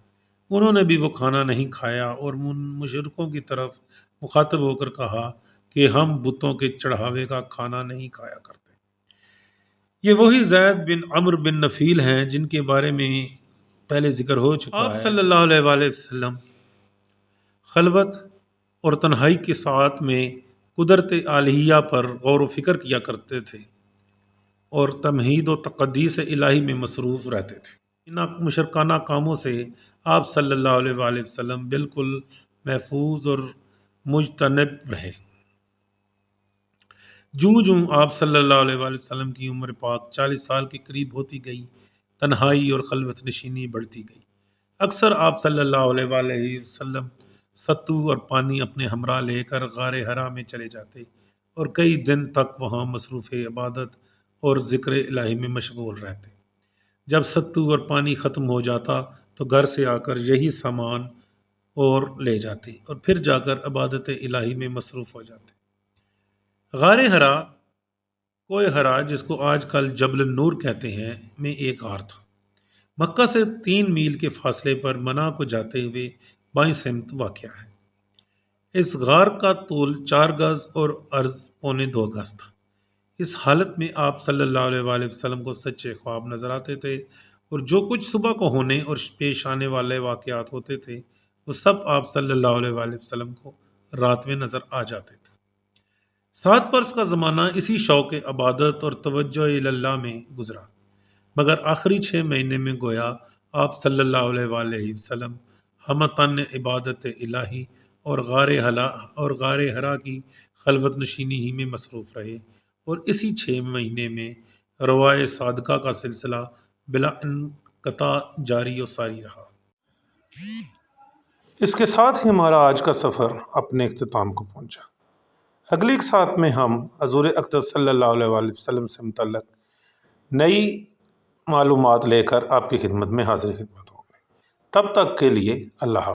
انہوں نے بھی وہ کھانا نہیں کھایا اور مشرکوں کی طرف مخاطب ہو کر کہا کہ ہم بتوں کے چڑھاوے کا کھانا نہیں کھایا کرتے۔ یہ وہی زید بن عمر بن نفیل ہیں جن کے بارے میں پہلے ذکر ہو چکا ہے۔ آپ صلی اللہ علیہ وآلہ وسلم خلوت اور تنہائی کے ساتھ میں قدرت الہیہ پر غور و فکر کیا کرتے تھے اور تمہید و تقدیس الہی میں مصروف رہتے تھے۔ ان مشرکانہ کاموں سے آپ صلی اللہ علیہ وآلہ وسلم بالکل محفوظ اور مجتنب رہے۔ جوں جوں آپ صلی اللہ علیہ وآلہ وسلم کی عمر پاک 40 سال کے قریب ہوتی گئی، تنہائی اور خلوت نشینی بڑھتی گئی۔ اکثر آپ صلی اللہ علیہ وآلہ وسلم ستو اور پانی اپنے ہمراہ لے کر غار حرا میں چلے جاتے اور کئی دن تک وہاں مصروف عبادت اور ذکر الہی میں مشغول رہتے۔ جب ستو اور پانی ختم ہو جاتا تو گھر سے آ کر یہی سامان اور لے جاتے اور پھر جا کر عبادت الہی میں مصروف ہو جاتے۔ غار حرا، کوہ حرا جس کو آج کل جبل النور کہتے ہیں، میں ایک غار تھا۔ مکہ سے 3 میل کے فاصلے پر منا کو جاتے ہوئے بائیں سمت واقع ہے۔ اس غار کا طول 4 گز اور عرض 2.25 گز تھا۔ اس حالت میں آپ صلی اللہ علیہ وآلہ وسلم کو سچے خواب نظر آتے تھے اور جو کچھ صبح کو ہونے اور پیش آنے والے واقعات ہوتے تھے وہ سب آپ صلی اللہ علیہ وآلہ وسلم کو رات میں نظر آ جاتے تھے۔ 7 برس کا زمانہ اسی شوق عبادت اور توجہ اللہ میں گزرا، مگر آخری 6 مہینے میں گویا آپ صلی اللہ علیہ وآلہ وسلم ہمتن عبادت الہی اور غار حرا کی خلوت نشینی ہی میں مصروف رہے اور اسی 6 مہینے میں روائے صادقہ کا سلسلہ بلا انقطاع جاری و ساری رہا۔ اس کے ساتھ ہی ہمارا آج کا سفر اپنے اختتام کو پہنچا۔ اگلی ایک ساتھ میں ہم حضور اقدس صلی اللہ علیہ وآلہ وسلم سے متعلق نئی معلومات لے کر آپ کی خدمت میں حاضر خدمت ہوں گے۔ تب تک کے لیے اللہ حافظ۔